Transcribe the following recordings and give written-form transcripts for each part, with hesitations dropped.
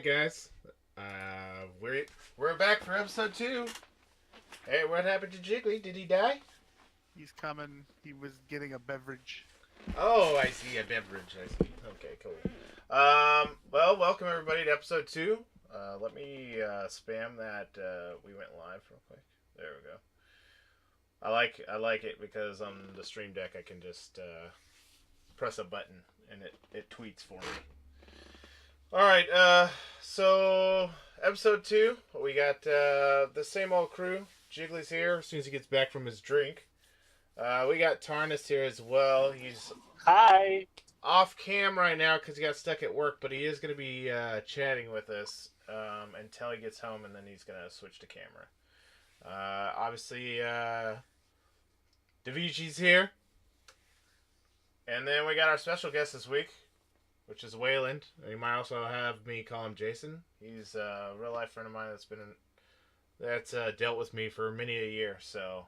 guys. We're back for episode 2. Hey, what happened to Jiggly? Did he die? He's coming. He was getting a beverage. Oh, I see a beverage. I see. Okay, cool. Well, welcome everybody to episode 2. Let me spam that we went live real quick. There we go. I like it because on the stream deck I can just press a button and it tweets for me. All right, so episode 2, we got the same old crew. Jiggly's here as soon as he gets back from his drink. We got Tarnus here as well. He's Hi. off cam right now because he got stuck at work, but he is going to be chatting with us until he gets home, and then he's going to switch to camera. Obviously, Davichi's here. And then we got our special guest this week, which is Wayland. And you might also have me call him Jason. He's a real life friend of mine that's dealt with me for many a year. So,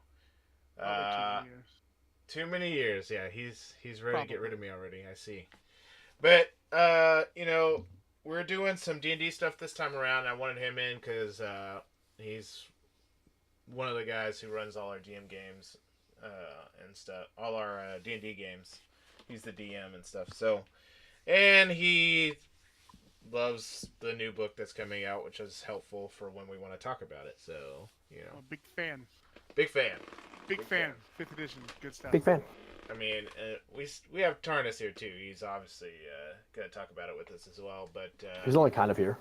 too many years. Yeah, he's ready to get rid of me already. I see. But we're doing some D&D stuff this time around. I wanted him in because he's one of the guys who runs all our DM games and stuff, all our D&D games. He's the DM and stuff. So. And he loves the new book that's coming out, which is helpful for when we want to talk about it. So, Big fan. Big fan. Big fan. 5th edition. Good stuff. Big fan. I mean, we have Tarnus here, too. He's obviously going to talk about it with us as well. But He's only kind of here.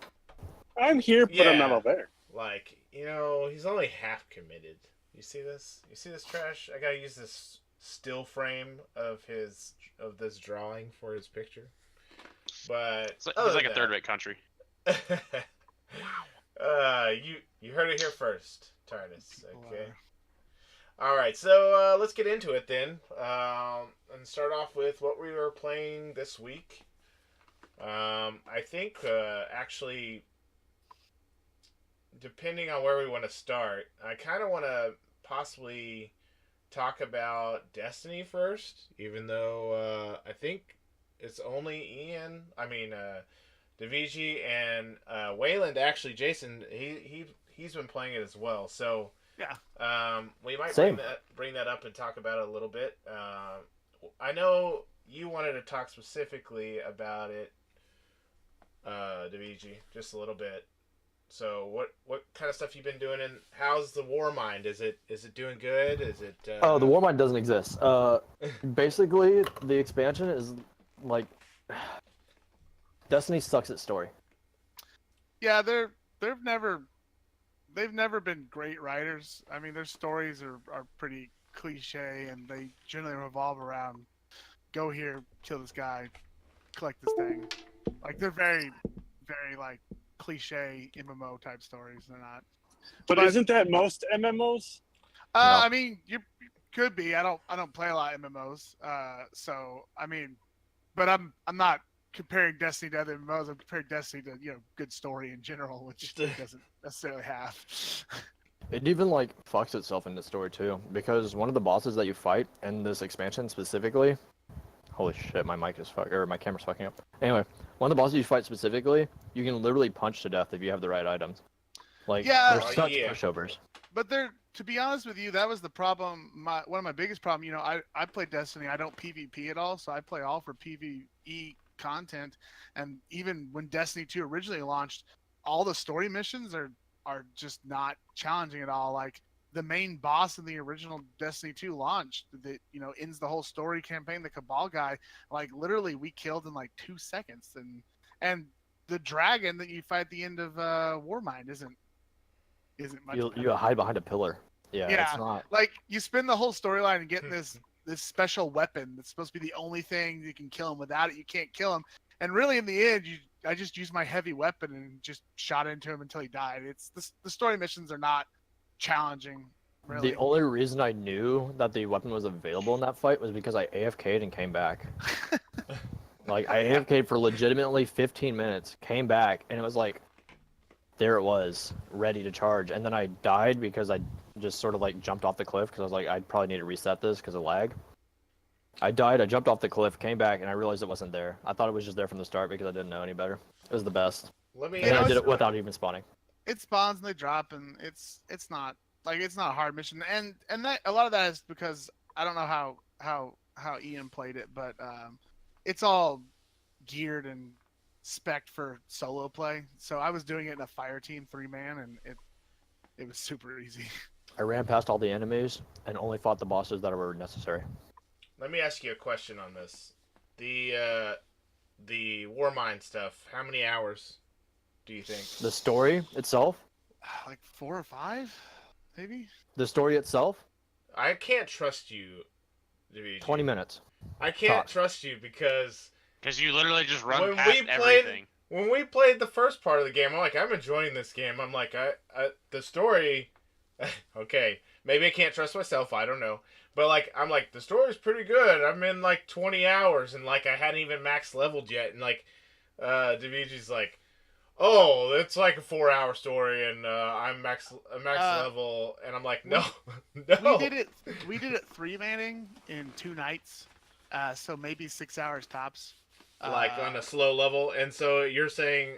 I'm here, but I'm not all there. Like, he's only half committed. You see this? You see this trash? I got to use this still frame of this drawing for his picture. But it's like a third-rate country. You heard it here first, Tarnus. Okay. All right, so let's get into it then, and start off with what we were playing this week. I think actually, depending on where we want to start, I kind of want to possibly talk about Destiny first, even though I think. It's only Davichi and Wayland. Actually, Jason, he's been playing it as well. So yeah, we might bring that up and talk about it a little bit. I know you wanted to talk specifically about it, Davichi, just a little bit. So what kind of stuff you've been doing, and how's the Warmind? Is it doing good? Is it? The Warmind doesn't exist. Basically, the expansion is. Like, Destiny sucks at story. Yeah, they've never been great writers. I mean, their stories are pretty cliche, and they generally revolve around go here, kill this guy, collect this thing. Like, they're very, very like cliche MMO type stories. They're not. But isn't that most MMOs? No. I mean, you could be. I don't play a lot of MMOs. So I mean. But I'm not comparing Destiny to other MMOs. I'm comparing Destiny to good story in general, which it doesn't necessarily have. It even fucks itself in the story too, because one of the bosses that you fight in this expansion specifically, holy shit, my my camera's fucking up. Anyway, one of the bosses you fight specifically, you can literally punch to death if you have the right items. They're such pushovers. But to be honest with you, that was the problem. One of my biggest problems, I play Destiny. I don't PvP at all, so I play all for PvE content. And even when Destiny 2 originally launched, all the story missions are just not challenging at all. Like the main boss in the original Destiny 2 launch that ends the whole story campaign, the Cabal guy, literally we killed in 2 seconds. And the dragon that you fight at the end of Warmind isn't much. You hide behind a pillar. Yeah, it's not. You spend the whole storyline and getting this special weapon that's supposed to be the only thing you can kill him. Without it, you can't kill him. And really, in the end, I just used my heavy weapon and just shot into him until he died. It's the story missions are not challenging. Really. The only reason I knew that the weapon was available in that fight was because I AFK'd and came back. I AFK'd for legitimately 15 minutes, came back, and it was there it was, ready to charge. And then I died because I just sort of jumped off the cliff because I was I'd probably need to reset this because of lag. I died, I jumped off the cliff, came back, and I realized it wasn't there. I thought it was just there from the start because I didn't know any better. It was the best. Let me. You And know, I did it's- it without even spawning. It spawns and they drop, and it's not it's not a hard mission, and that a lot of that is because I don't know how Ian played it, but it's all geared and spec'd for solo play. So I was doing it in a fire team 3-man, and it was super easy. I ran past all the enemies and only fought the bosses that were necessary. Let me ask you a question on this. The Warmind stuff. How many hours do you think? The story itself, Like 4 or 5, maybe. the story itself, I can't trust you, DVG. 20 minutes. I can't tops. trust you because Because you literally just run When past we played- everything. when we played the first part of the game, I'm like, I'm enjoying this game. I'm like, the story. Okay, maybe I can't trust myself. I don't know, but like, I'm like, the story's pretty good. I'm in like 20 hours, and like, I hadn't even max leveled yet, and like, DVG's like, oh, it's like a 4-hour story, and I'm max level, and I'm like, no, no. We did it 3-manning in 2 nights, so maybe 6 hours tops. Like on a slow level, and so you're saying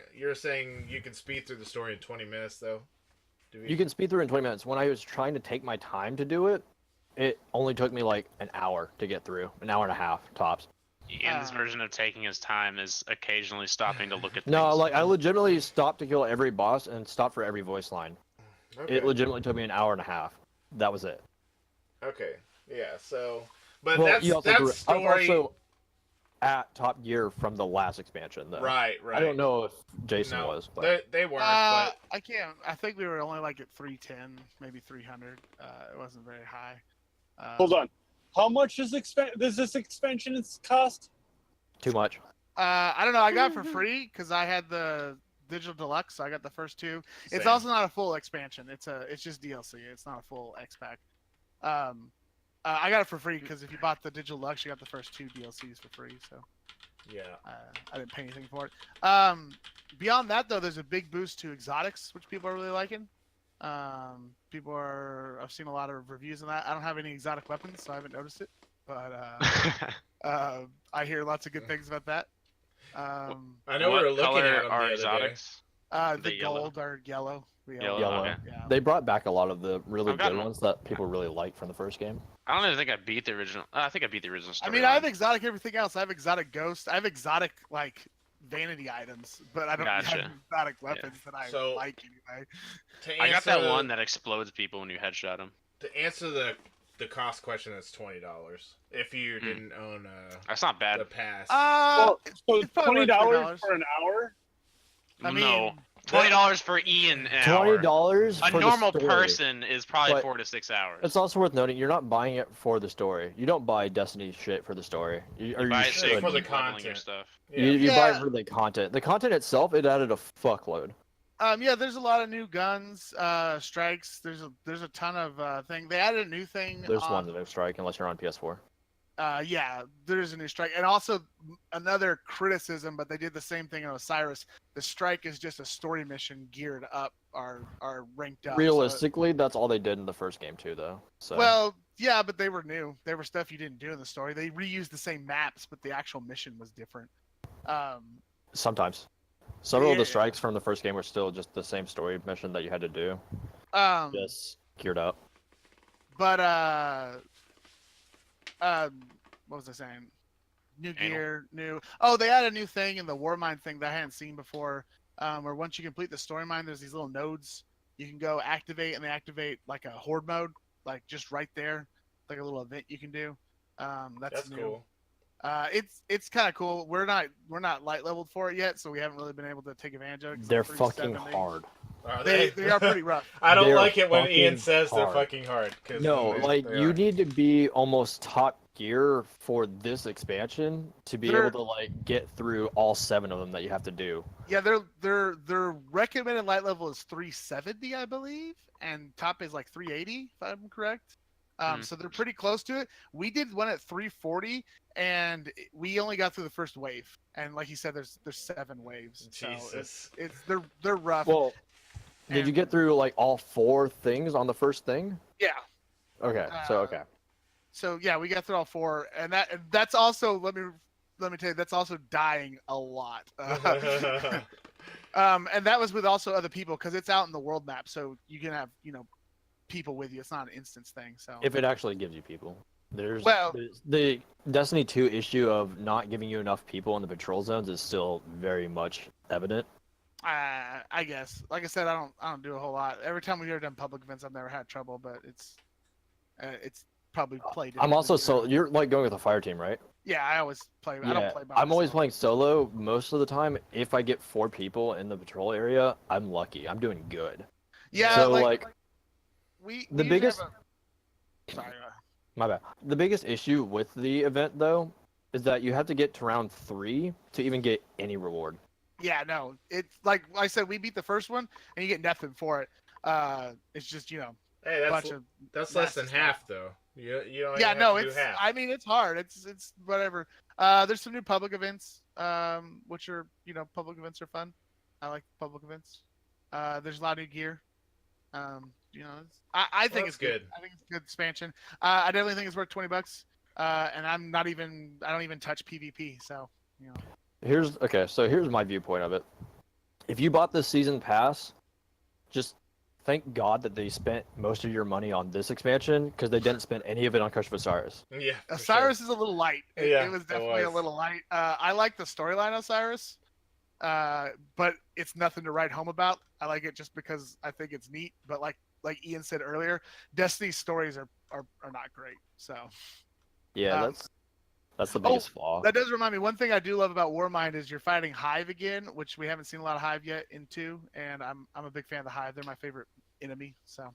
you can speed through the story in 20 minutes, though. You can speed through in 20 minutes. When I was trying to take my time to do it, it only took me like an hour to get through, an hour and a half tops. Ian's version of taking his time is occasionally stopping to look at things. No, like I legitimately stopped to kill every boss and stopped for every voice line. Okay. It legitimately took me an hour and a half. That was it. Okay. Yeah. So, but Well, that's you also that grew- I was story. also at top gear from the last expansion, though. Right. I don't know if Jason No, was, but they weren't. I can't. I think we were only like at 310, maybe 300. It wasn't very high. Hold on. How much does this expansion cost? too much. I don't know. I got it for free because I had the digital deluxe. So I got the first 2. It's Same. also not a full expansion. It's just DLC. It's not a full X pack. I got it for free because if you bought the digital deluxe, you got the first 2 DLCs for free. So Yeah. I didn't pay anything for it. Beyond that, though, there's a big boost to exotics, which people are really liking. I've seen a lot of reviews on that. I don't have any exotic weapons, so I haven't noticed it. But I hear lots of good things about that. I know we were looking color at them are the other exotics? The The yellow. gold are yellow. Yellow. okay. Yeah. They brought back a lot of the really I've good gotten- ones that people really liked from the first game. I don't even think I beat the original. I think I beat the original I story. mean, I have exotic everything else. I have exotic ghosts. I have exotic like vanity items, but I don't Gotcha. have exotic weapons that I So- like anyway. To I got that answer- one that explodes people when you headshot them. To answer the cost question, it's $20 if you didn't own That's not bad. the pass. Well, so it's probably $20 worth for an hour? I mean, no, $20 for Ian an hour. $20 A for normal the story. person is probably But 4 to 6 hours. It's also worth noting you're not buying it for the story. You don't buy Destiny shit for the story. Or you buy it should. so you for can the keep leveling your content. stuff. Yeah. You buy it Yeah. for the content. The content itself, it added a fuckload. Yeah, there's a lot of new guns, strikes. There's a ton of thing. They added a new thing. There's on, one that no strike unless you're on PS4. Yeah, there's a new strike, and also another criticism, but they did the same thing on Osiris. The strike is just a story mission geared up, are ranked up. so- Realistically, that's all they did in the first game too, though. So well, yeah, but they were new. They were stuff you didn't do in the story. They reused the same maps, but the actual mission was different. sometimes. Some of Yeah. the strikes from the first game were still just the same story mission that you had to do, just geared up. But what was I saying? New Anal. gear, new. Oh, they added a new thing in the Warmind thing that I hadn't seen before. Where once you complete the story mine, there's these little nodes you can go activate, and they activate like a horde mode, like just right there, like a little event you can do. That's new. cool. It's kind of cool. We're not light leveled for it yet, so we haven't really been able to take advantage of it. 'cause They're the fucking 370 hard. Are They are pretty rough. I don't They're like it when Ian fucking says they're hard. fucking hard. 'Cause No, like they you are. need to be almost top gear for this expansion to be They're- able to like get through all 7 of them that you have to do. Yeah, their recommended light level is 370, I believe, and top is like 380, if I'm correct. So they're pretty close to it. We did one at 340, and we only got through the first wave. And like you said, there's 7 waves. So Jesus. it's they're rough. Well, did you And- get through like all 4 things on the first thing? Yeah. Okay, so okay. So yeah, we got through all 4, and that's also let me tell you, that's also dying a lot. And that was with also other people because it's out in the world map, so you can have people with you. It's not an instance thing. So If it actually gives you people. There's Well- the Destiny 2 issue of not giving you enough people in the patrol zones is still very much evident. I guess, like I said, I don't do a whole lot. Every time we've ever done public events, I've never had trouble, but it's probably played. I'm also you're like going with a fire team, right? Yeah, I always play. I Yeah, don't play by I'm always myself. playing solo most of the time. If I get 4 people in the patrol area, I'm lucky. I'm doing good. Yeah, So like the usually biggest- have sorry. My bad. The biggest issue with the event though is that you have to get to round 3 to even get any reward. Yeah, no, it's like I said, we beat the first one, and you get nothing for it. It's just Hey, a bunch of that's less than nasty half stuff. though. You don't even Yeah, have no, to do it's. half. I mean, it's hard. It's whatever. There's some new public events, which are public events are fun. I like public events. There's a lot of new gear. I think that's it's good. good. I think it's a good expansion. I definitely think it's worth $20. And I don't even touch PvP. So Here's my viewpoint of it. If you bought the season pass, just thank God that they spent most of your money on this expansion because they didn't spend any of it on Curse of Osiris. Yeah. for Osiris is a little light. It, Yeah, it was it definitely a was. little light. I like the storyline of Osiris, but it's nothing to write home about. I like it just because I think it's neat. But like Ian said earlier, Destiny's stories are not great. So Yeah, Um, that's the biggest flaw. that does remind me. One thing I do love about Warmind is you're fighting Hive again, which we haven't seen a lot of Hive yet in 2, and I'm a big fan of the Hive. They're my favorite enemy. So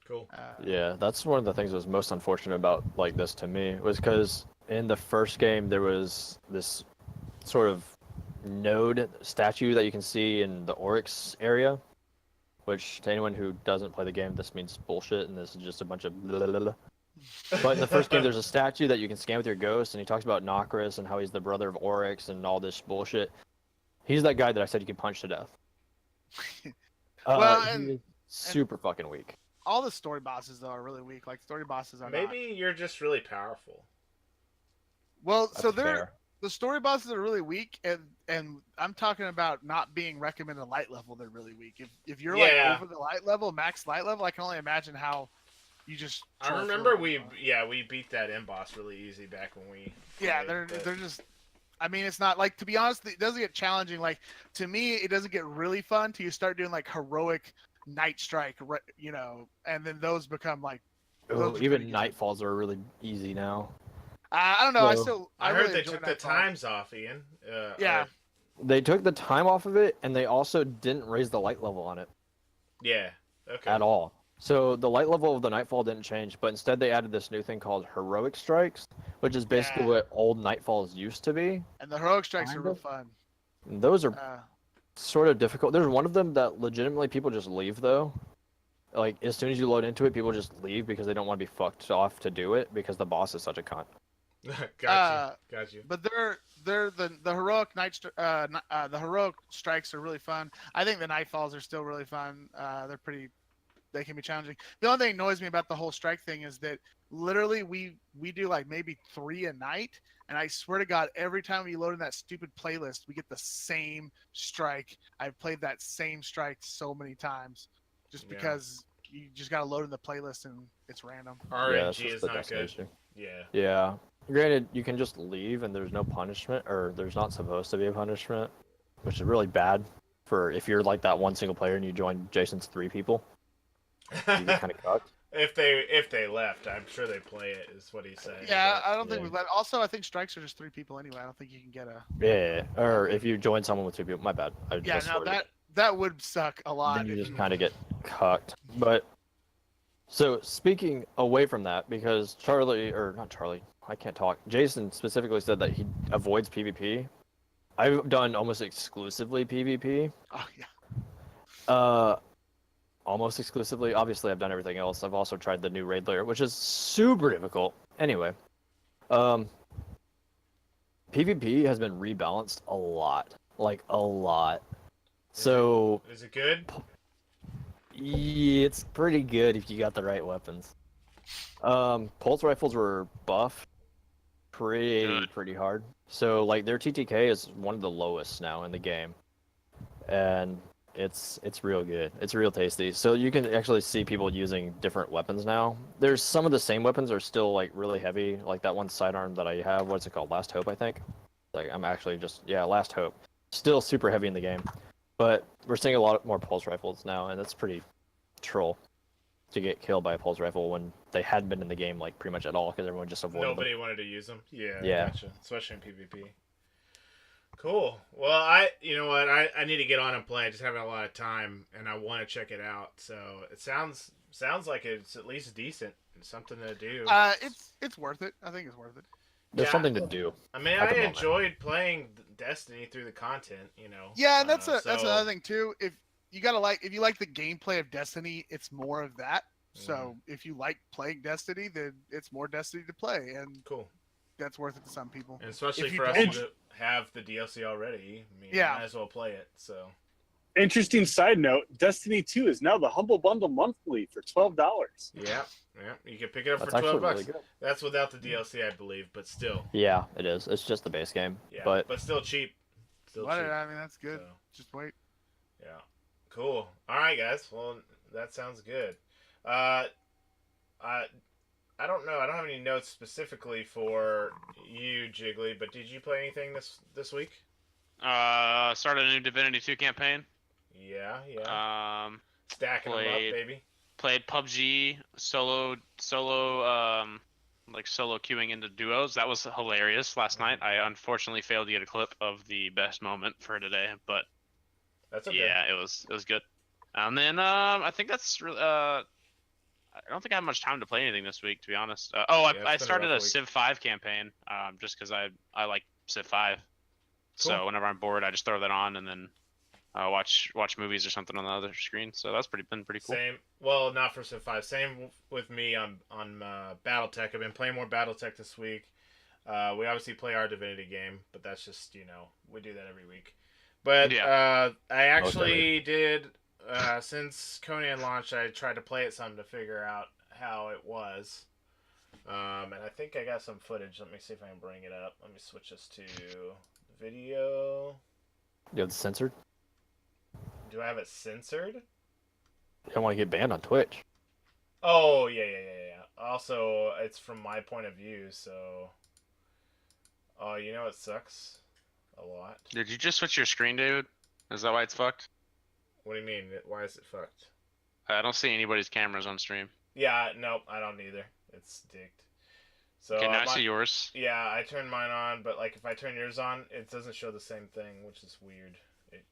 Cool. Yeah, that's one of the things that was most unfortunate about like this to me was because in the first game there was this sort of node statue that you can see in the Oryx area, which to anyone who doesn't play the game, this means bullshit, and this is just a bunch of blah, blah, blah. But in the first game, there's a statue that you can scan with your ghost, and he talks about Nokris and how he's the brother of Oryx and all this bullshit. He's that guy that I said you could punch to death. Well, He and- is super fucking weak. all the story bosses though are really weak. Like story bosses are not. Maybe you're just really powerful. Well, so That's they're fair. the story bosses are really weak, and I'm talking about not being recommended light level. They're really weak. If you're Yeah. like over the light level, max light level, I can only imagine how you just. I troll remember through them. we beat that end boss really easy back when we. Yeah, played, but- they're just. I mean, it's not like, to be honest, it doesn't get challenging. Like to me, it doesn't get really fun till you start doing like heroic night strike, and then those become like. Ooh, those are even pretty good. Nightfalls are really easy now. I don't know. Well, I heard really they enjoy took the Nightfall. times off, Ian. Yeah. They took the time off of it, and they also didn't raise the light level on it Yeah. Okay. at all. So the light level of the Nightfall didn't change, but instead they added this new thing called Heroic Strikes, which is basically Yeah. what old Nightfalls used to be. And the heroic strikes are Kind real of. fun. And those are Uh, sort of difficult. There's one of them that legitimately people just leave though. Like as soon as you load into it, people just leave because they don't want to be fucked off to do it because the boss is such a cunt. Got you. But they're the heroic the heroic strikes are really fun. I think the nightfalls are still really fun. They can be challenging. The only thing that annoys me about the whole strike thing is that literally we do like maybe 3 a night, and I swear to God, every time we load in that stupid playlist, we get the same strike. I've played that same strike so many times, just Yeah. because you just gotta load in the playlist and it's random. Yeah, it's RNG just is the not good. destination. Yeah. Yeah. Granted, you can just leave and there's no punishment, or there's not supposed to be a punishment, which is really bad for if you're like that one single player and you join Jason's 3 people. You get kind of cucked. If they left, I'm sure they play it. Is what he's saying. Yeah, but- I don't think yeah. we've let. Also, I think strikes are just 3 people anyway. I don't think you can get a. Yeah, or if you join someone with 2 people, my bad. I Yeah, just no, worded it. that would suck a lot. Then you if just you- kind of get cucked. But so speaking away from that, because I can't talk. Jason specifically said that he avoids PvP. I've done almost exclusively PvP. Oh yeah. Almost exclusively. Obviously, I've done everything else. I've also tried the new raid layer, which is super difficult. Anyway, PvP has been rebalanced a lot, like a lot. So Is it good? yeah, it's pretty good if you got the right weapons. Pulse rifles were buffed Good. pretty hard. So like their TTK is one of the lowest now in the game. and it's real good. It's real tasty. So you can actually see people using different weapons now. There's some of the same weapons are still like really heavy, like that one sidearm that I have. What's it called? Last Hope, I think. Like I'm actually just Last Hope. Still super heavy in the game, but we're seeing a lot more pulse rifles now, and that's pretty troll to get killed by a pulse rifle when they hadn't been in the game like pretty much at all because everyone just avoided them. Nobody wanted to use them. Yeah, Yeah. gotcha. Especially in PvP. Cool. Well, you know what, I need to get on and play. I just haven't a lot of time, and I want to check it out. So it sounds like it's at least decent. It's something to do. It's worth it. I think it's worth it. There's Yeah. something to do. I mean, at I the moment. enjoyed playing Destiny through the content. You know. Yeah, and that's so- another thing too. If you like the gameplay of Destiny, it's more of that. So if you like playing Destiny, then it's more Destiny to play, and Cool. that's worth it to some people. And especially If you for us don't- to have the DLC already. I mean, Yeah. might as well play it. So. Interesting side note: Destiny 2 is now the Humble Bundle monthly for $12. Yeah. Yeah. You can pick it up That's for $12. actually really good. That's without the DLC, I believe, but still. Yeah, it is. It's just the base game. Yeah. But still cheap. Still But, cheap. I mean, that's good. So, Just wait. yeah. Cool. All right, guys. Well, that sounds good. I don't know. I don't have any notes specifically for you, Jiggly, but did you play anything this week? Started a new Divinity 2 campaign. Yeah. Stacking them up, played- baby. Played PUBG solo queuing into duos. That was hilarious last night. I unfortunately failed to get a clip of the best moment for today, but That's okay. yeah, it was good. And then I think that's really I don't think I have much time to play anything this week, to be honest. Yeah, I it's been a started rough a week. Civ 5 campaign just because I like Civ 5. Cool. So whenever I'm bored, I just throw that on and then watch movies or something on the other screen. So that's been pretty cool. Same. Well, not for Civ 5. Same with me on BattleTech. I've been playing more BattleTech this week. We obviously play our Divinity game, but that's just, we do that every week. But Yeah. I actually did, since Conan launched, I tried to play it some to figure out how it was. And I think I got some footage. Let me see if I can bring it up. Let me switch this to video. you have it censored. Do I have it censored? You don't want to get banned on Twitch. Oh, yeah. Also, it's from my point of view, so... Oh, you know it sucks a lot. Did you just switch your screen, David? Is that why it's fucked? What do you mean? Why is it fucked? I don't see anybody's cameras on stream. Yeah, nope, I don't either. It's dicked. So, Okay, now I see yours. yeah, I turned mine on, but like if I turn yours on, it doesn't show the same thing, which is weird. It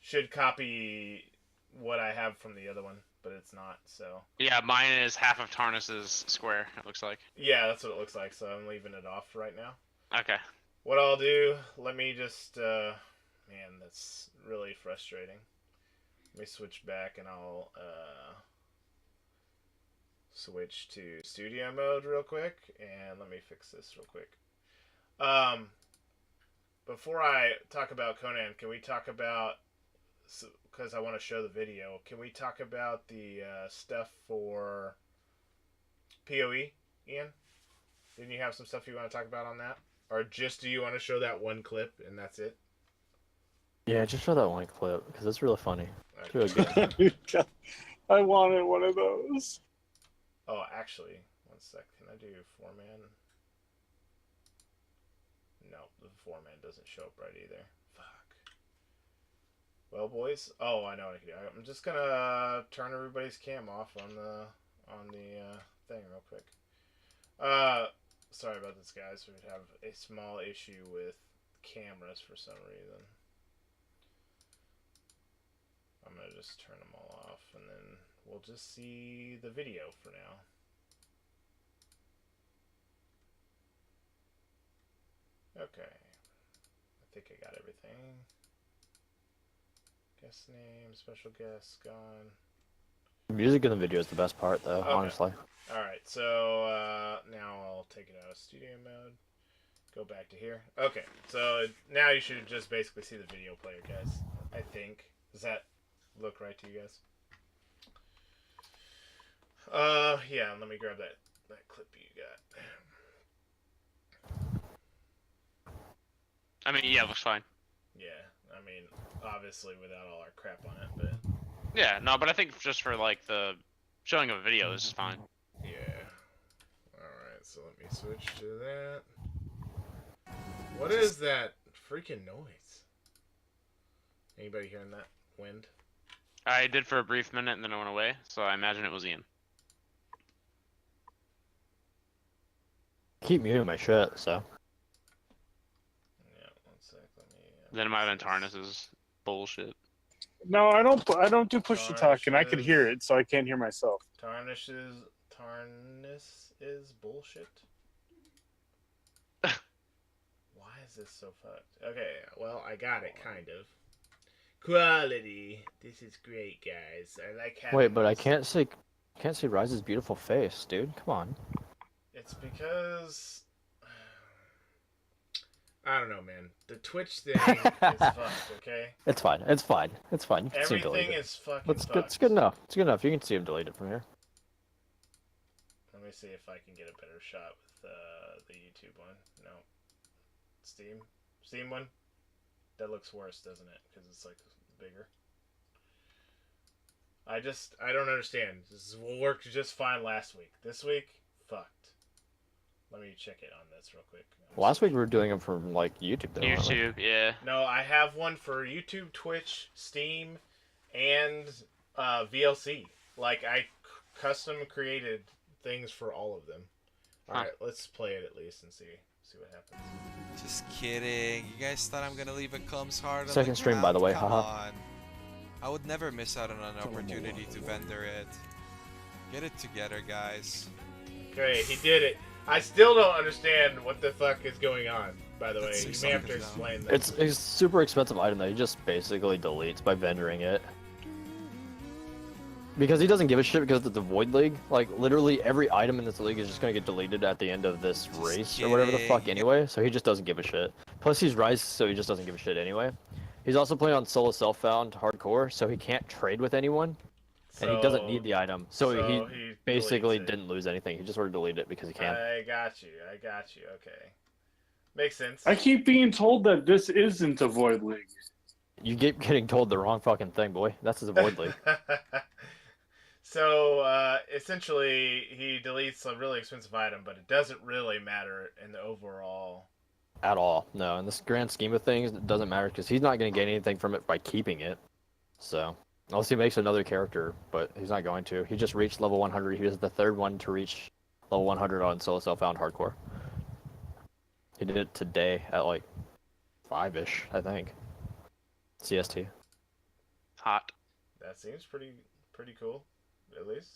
should copy what I have from the other one, but it's not, so... Yeah, mine is half of Tarnus's square, it looks like. Yeah, that's what it looks like, so I'm leaving it off right now. Okay. What I'll do, let me just, man, that's really frustrating. Let me switch back and I'll, switch to studio mode real quick, and let me fix this real quick. Before I talk about Conan, can we talk about, because I want to show the video, can we talk about the stuff for PoE, Ian? Didn't you have some stuff you want to talk about on that? Or just do you want to show that one clip and that's it? Yeah, just show that one clip because it's really funny. It's really good. I wanted one of those. Oh, actually, one sec. Can I do 4-man? No, the 4-man doesn't show up right either. Fuck. Well, boys. Oh, I know what I can do. I'm just gonna turn everybody's cam off on the thing real quick. Sorry about this, guys. We have a small issue with cameras for some reason. I'm gonna just turn them all off, and then we'll just see the video for now. Okay. I think I got everything. Guest name, special guest, gone. The music in the video is the best part, though. Okay. Honestly. Alright, so now I'll take it out of studio mode. Go back to here. Okay, so now you should just basically see the video player, guys. I think. Does that look right to you guys? Yeah, let me grab that clip you got. I mean, yeah, it looks fine. Yeah, I mean, obviously without all our crap on it, but Yeah, no, but I think just for like the showing of a video, this is fine. yeah. Alright, so let me switch to that. What is that freaking noise? Anybody hearing that wind? I did for a brief minute and then I went away, so I imagine it was Ian. Keep muting my shit, so. Yeah, one sec. Let me. Then it might have been Tarnis's bullshit. No, I don't do push to talk, and I could hear it, so I can't hear myself. Tarnish is bullshit. Why is this so fucked? Okay, well, I got it, kind of. Quality. This is great, guys. I like having Wait, but I this. can't see Rise's beautiful face, dude. Come on. It's because I don't know, man. The Twitch thing is fucked. Okay, It's fine. It's fine. It's fine. You can see him delete everything it. is fucking It's fucked. good. It's good enough. It's good enough. You can see him delete it from here. Let me see if I can get a better shot with the YouTube one. No, Steam one. That looks worse, doesn't it? Because it's like bigger. I don't understand. This worked just fine last week. This week, fucked. Let me check it on this real quick. Last week we were doing them from like YouTube. Though, weren't we? YouTube, yeah. No, I have one for YouTube, Twitch, Steam, and VLC. Like I custom created things for all of them. All Huh. right, let's play it at least and see what happens. Just kidding. You guys thought I'm gonna leave a Combs hard on Second the stream, by the way, ground? haha. Come on. I would never miss out on an opportunity to vendor it. Get it together, guys. Okay, he did it. I still don't understand what the fuck is going on. By the way, That's you may have to 600 explain that. It's a super expensive item that he just basically deletes by vendoring it. Because he doesn't give a shit because it's a Void League. Like, literally every item in this league is just gonna get deleted at the end of this Just race or whatever the fuck kidding. anyway, so he just doesn't give a shit. Plus he's Rise, so he just doesn't give a shit anyway. He's also playing on solo self-found hardcore, so he can't trade with anyone, and he doesn't need the item. So, he basically deletes it. didn't lose anything. He just sort of deleted it because he can. I got you. Okay, makes sense. I keep being told that this isn't a Void League. You keep getting told the wrong fucking thing, boy. That's his Void League. So essentially, he deletes a really expensive item, but it doesn't really matter in the overall. At all. No, in this grand scheme of things, it doesn't matter because he's not going to gain anything from it by keeping it. So, unless he makes another character, but he's not going to. He just reached level 100. He was the third one to reach level 100 on solo self-found hardcore. He did it today at like 5-ish, I think. CST. Hot. That seems pretty cool, at least.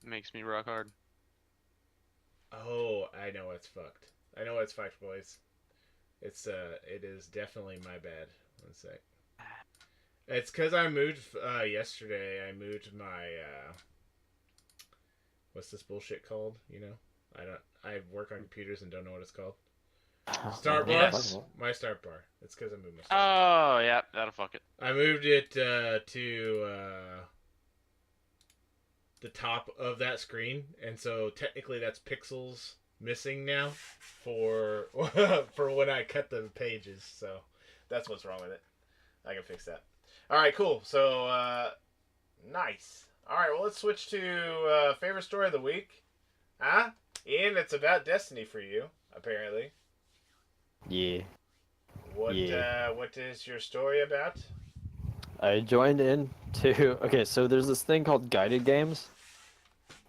Makes me rock hard. Oh, I know it's fucked. Boys. It is definitely my bad. One sec. It's because I moved yesterday. I moved my what's this bullshit called? You know, I work on computers and don't know what it's called. Start bar. Yes. My start bar. It's because I moved my start bar. Oh, yeah, that'll fuck it. I moved it to the top of that screen, and so technically that's pixels missing now for for when I cut the pages. So that's what's wrong with it. I can fix that. All right, cool. So nice. All right, well let's switch to favorite story of the week. Huh? Ian, it's about Destiny for you, apparently. Yeah. What Yeah. what is your story about? I joined in to... Okay, so there's this thing called guided games,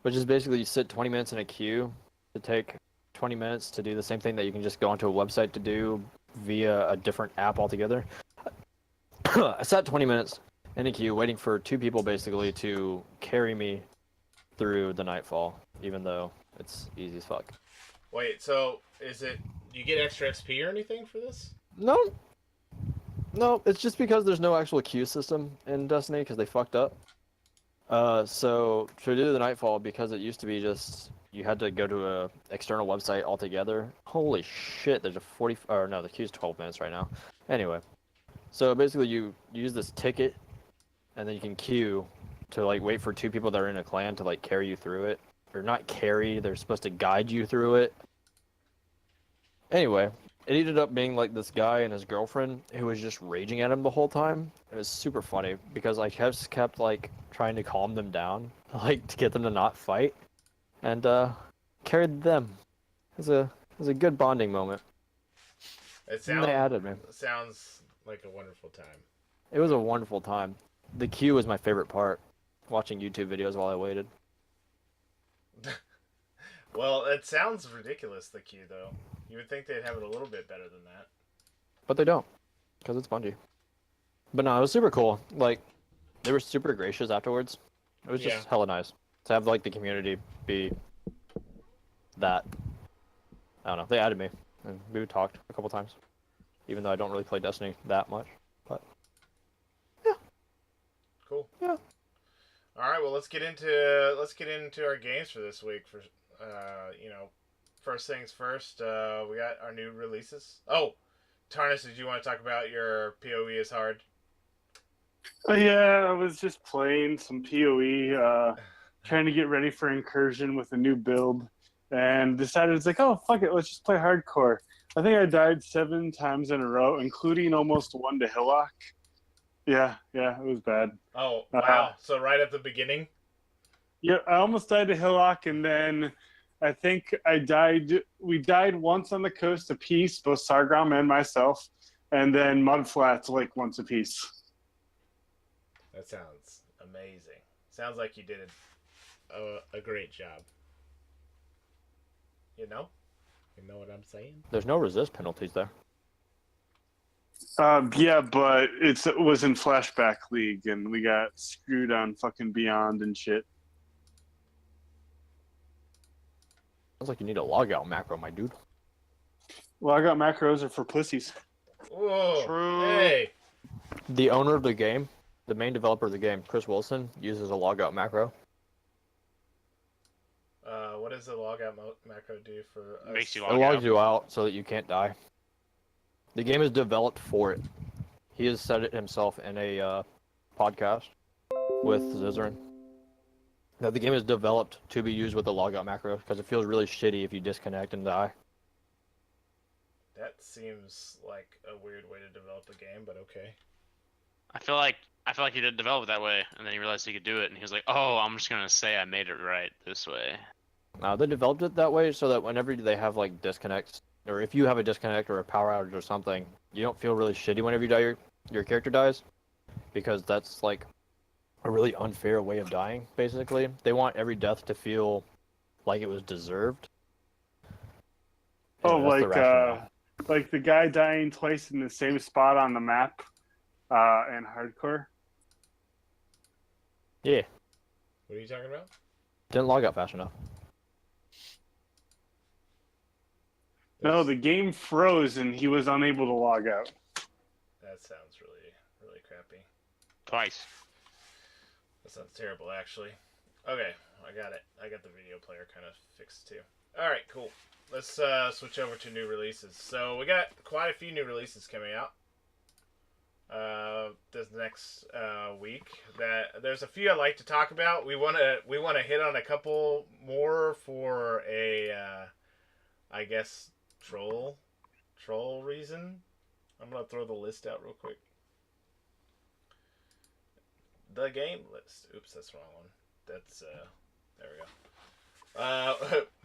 which is basically you sit 20 minutes in a queue to take 20 minutes to do the same thing that you can just go onto a website to do via a different app altogether. I sat 20 minutes in a queue waiting for two people basically to carry me through the nightfall, even though it's easy as fuck. Wait, so is it you get extra XP or anything for this? No, it's just because there's no actual queue system in Destiny because they fucked up. So to do the nightfall, because it used to be just you had to go to a external website altogether. Holy shit! There's a 40 or no, the queue's 12 minutes right now. Anyway, so basically you use this ticket, and then you can queue to like wait for two people that are in a clan to like carry you through it, or not carry. They're supposed to guide you through it. Anyway, it ended up being like this guy and his girlfriend who was just raging at him the whole time. It was super funny because I just kept like trying to calm them down, like to get them to not fight, and carried them. It was a good bonding moment. It And they added me. sounds like a wonderful time. It was a wonderful time. The queue was my favorite part. Watching YouTube videos while I waited. Well, it sounds ridiculous, the queue, though. You would think they'd have it a little bit better than that. But they don't, because it's Bungie. But no, it was super cool. Like, they were super gracious afterwards. It was just Yeah. hella nice to have like the community be that. I don't know. They added me, and we talked a couple times, even though I don't really play Destiny that much. But Cool. Yeah. All right. Well, let's get into our games for this week. For first things first, we got our new releases. Oh, Tarnis, did you want to talk about your PoE is hard? Yeah, I was just playing some PoE, trying to get ready for Incursion with a new build, and decided it's like, oh fuck it, let's just play hardcore. I think I died 7 times in a row, including almost one to Hillock. Yeah, it was bad. Oh, wow. So right at the beginning? Yeah, I almost died to Hillock, and then I think we died once on the coast apiece, both Sargrom and myself, and then Mudflats like once apiece. That sounds amazing. Sounds like you did a great job. You know? You know what I'm saying? there's no resist penalties there. Yeah, but it was in Flashback League, and we got screwed on fucking Beyond and shit. Sounds like you need a logout macro, my dude. Well, I got macros are for pussies. Whoa. True. Hey. The owner of the game, the main developer of the game, Chris Wilson, uses a logout macro. What does the logout macro do for us? Makes you It log logs out. you out so that you can't die. The game is developed for it. He has said it himself in a podcast with Zizarin. That the game is developed to be used with a logout macro because it feels really shitty if you disconnect and die. That seems like a weird way to develop a game, but okay. I feel like he didn't develop it that way, and then he realized he could do it, and he was like, "Oh, I'm just gonna say I made it right this way." They developed it that way so that whenever they have like disconnects, or if you have a disconnect or a power outage or something, you don't feel really shitty whenever you die. Your character dies, because that's like a really unfair way of dying. Basically, they want every death to feel like it was deserved. Oh, And that's the rationale. like the guy dying twice in the same spot on the map, in hardcore. Yeah, What are you talking about? didn't log out fast enough. No, the game froze and he was unable to log out. That sounds really, really crappy. Twice. That sounds terrible, actually. Okay, I got it. I got the video player kind of fixed too. All right, cool. Let's switch over to new releases. So we got quite a few new releases coming out this next week. That there's a few I'd like to talk about. We wanna hit on a couple more for a I guess troll reason. I'm gonna throw the list out real quick. The game list. Oops, that's the wrong one. That's there we go.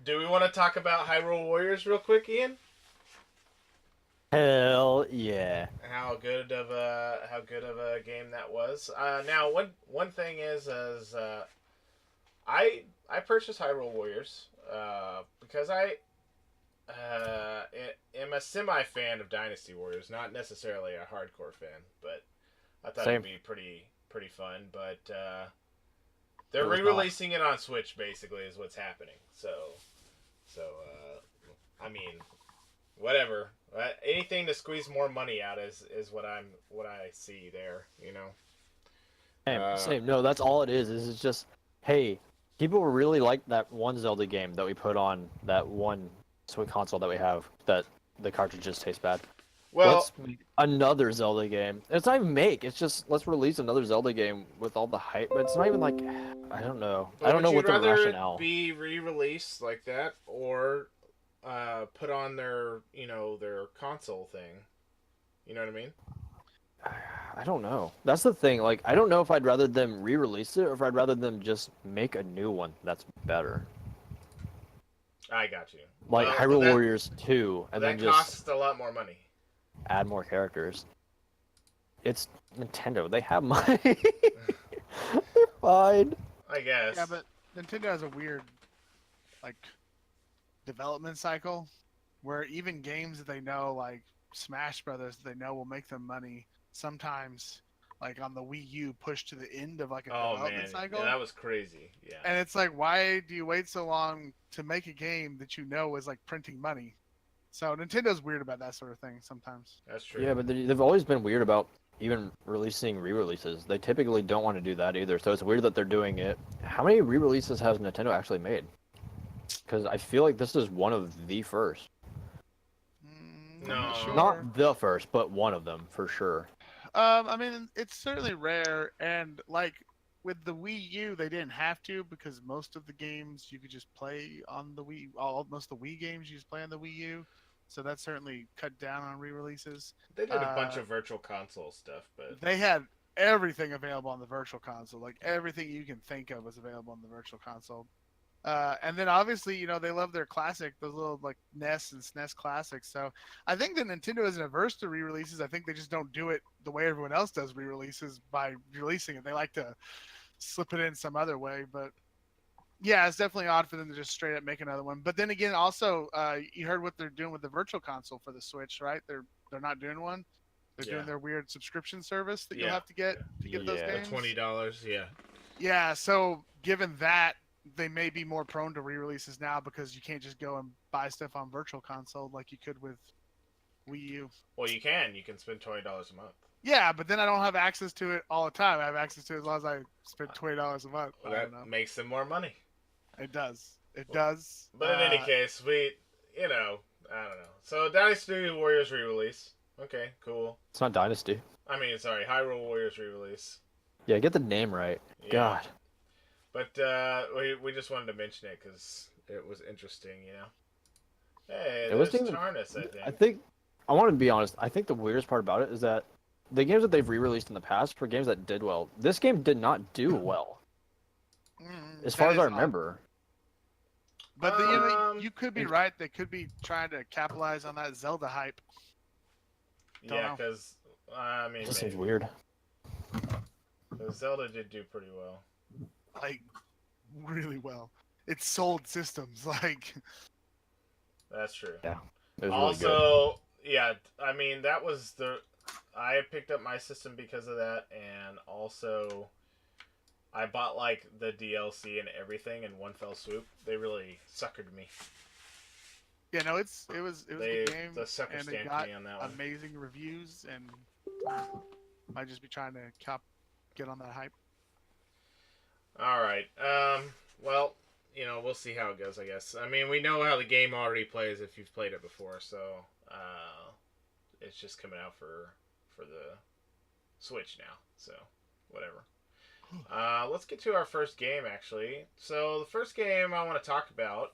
Do we want to talk about Hyrule Warriors real quick, Ian? Hell yeah. How good of a game that was. Now one thing is I purchased Hyrule Warriors because I am a semi fan of Dynasty Warriors, not necessarily a hardcore fan, but I thought Same. it'd be pretty fun. But they're It was re-releasing it on Switch, basically, is what's happening. So I mean, whatever. Anything to squeeze more money out is what I see there. You know. Same. No, that's all it is. It's just, hey, people really like that one Zelda game that we put on that one Switch console that we have that the cartridges taste bad. Well, Let's make another Zelda game. It's not even make. It's just let's release another Zelda game with all the hype. But it's not even like I don't know. I don't know what the would you rather rationale. be re-released like that, or put on their their console thing. You know what I mean? I don't know. That's the thing. Like, I don't know if I'd rather them re-release it or if I'd rather them just make a new one that's better. I got you. Like Well, Hyrule that- Warriors 2, and then that just costs a lot more money. add more characters. It's Nintendo. They have money. They're fine. I guess. Yeah, but Nintendo has a weird, like, development cycle where even games that they know, like Smash Brothers, that they know will make them money, sometimes, like on the Wii U, push to the end of like a Oh development man, cycle. yeah, that was crazy. Yeah. And it's like, why do you wait so long to make a game that you know is like printing money? So Nintendo's weird about that sort of thing sometimes. That's true. Yeah, but they've always been weird about even releasing re-releases. They typically don't want to do that either, so it's weird that they're doing it. How many re-releases has Nintendo actually made? Because I feel like this is one of the first. I'm No. not sure. Not the first, but one of them for sure. I mean, it's certainly rare, and like with the Wii U, they didn't have to because most of the games you could just play on the Wii. Most of the Wii games you just play on the Wii U, so that certainly cut down on re-releases. They did a bunch of virtual console stuff, but They had everything available on the Virtual Console, like everything you can think of was available on the Virtual Console. And then obviously, you know, they love their classic, those little like NES and SNES classics. So I think that Nintendo isn't averse to re-releases. I think they just don't do it the way everyone else does re-releases by releasing it. They like to slip it in some other way. But yeah, it's definitely odd for them to just straight up make another one. But then again, also, you heard what they're doing with the Virtual Console for the Switch, right? They're not doing one. They're Yeah. doing their weird subscription service that Yeah. you'll have to get to get those Yeah. games. $20, yeah. Yeah, so given that, they may be more prone to re-releases now because you can't just go and buy stuff on Virtual Console like you could with Wii U. Well, you can spend $20 a month. Yeah, but then I don't have access to it all the time. I have access to it as long as I spend $20 a month. Well, I that don't know. makes them more money. It does. It does. But in any case, I don't know. So Dynasty Warriors re-release. Okay, cool. It's not Dynasty. I mean, sorry, Hyrule Warriors re-release. Yeah, get the name right. Yeah. God. But we just wanted to mention it because it was interesting, you know. Hey, It there's wasn't even- Tarnus, I think. I think I want to be honest. I think the weirdest part about it is that the games that they've re-released in the past were games that did well. This game did not do well, as far that as I is odd. remember. But you could be it- right. They could be trying to capitalize on that Zelda hype. Don't Yeah, know. because I mean, It just seems maybe. weird. 'Cause Zelda did do pretty well. Like, really well. It sold systems. Like, That's true. Yeah. It was really good. Also, yeah, I mean that was I picked up my system because of that, and also I bought like the DLC and everything in one fell swoop. They really suckered me. yeah, no, it was a good game, The sucker and it stamped got me on that one. amazing reviews, and might just be trying to get on that hype. All right. Well, you know, we'll see how it goes. I guess. I mean, we know how the game already plays if you've played it before, so it's just coming out for the Switch now. So whatever. Let's get to our first game, actually. So the first game I want to talk about,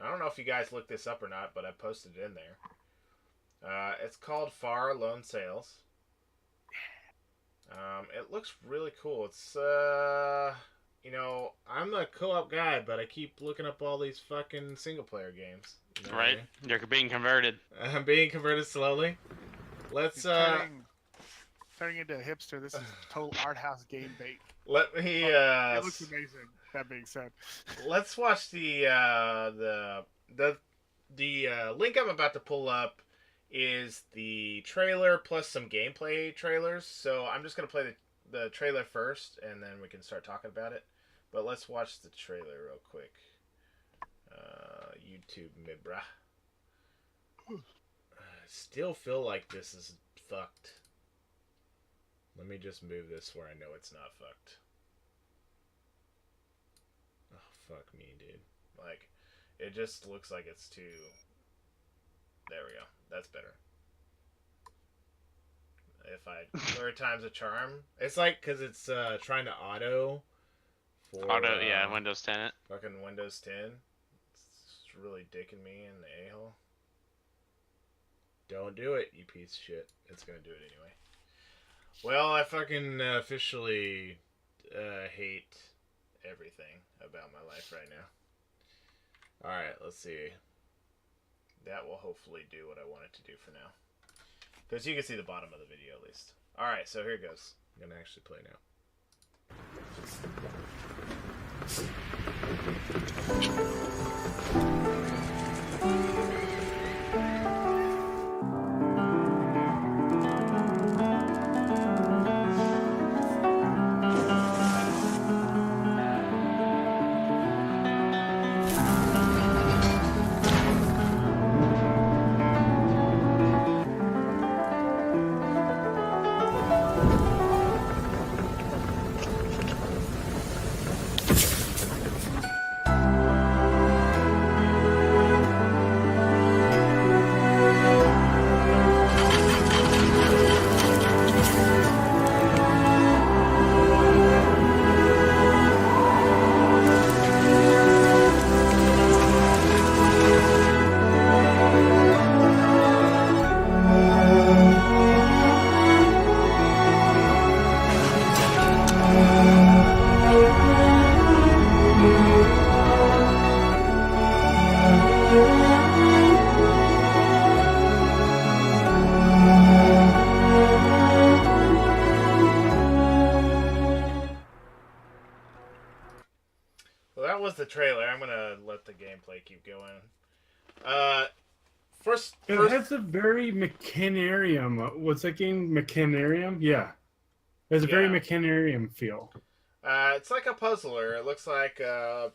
I don't know if you guys looked this up or not, but I posted it in there. It's called Far Lone Sails. It looks really cool. It's, you know, I'm the co-op guy, but I keep looking up all these fucking single-player games. You know what I Right? mean? You're being converted. I'm being converted slowly. Let's, You're turning into a hipster. This is total art house game bait. let me, It looks amazing. That being said, let's watch the link I'm about to pull up is the trailer plus some gameplay trailers. So I'm just gonna play the trailer first, and then we can start talking about it. But let's watch the trailer real quick. YouTube me, bruh. I still feel like this is fucked. Let me just move this where I know it's not fucked. Oh, fuck me, dude. Like, it just looks like it's too... There we go. That's better. If I... Third time's a charm. It's like, because it's trying to auto... For, Auto, yeah, Windows 10 it. Fucking Windows 10. It's really dicking me in the a-hole. Don't do it, you piece of shit. It's gonna do it anyway. Well, I fucking officially hate everything about my life right now. Alright, let's see. That will hopefully do what I want it to do for now. Because you can see the bottom of the video at least. Alright, so here it goes. I'm gonna actually play now. Well, that was the trailer. I'm gonna let the gameplay keep going. First, It has a very Mechanarium. What's that game? Mechanarium? Yeah. It has a very Yeah. Mechanarium feel. it's like a puzzler. It looks like a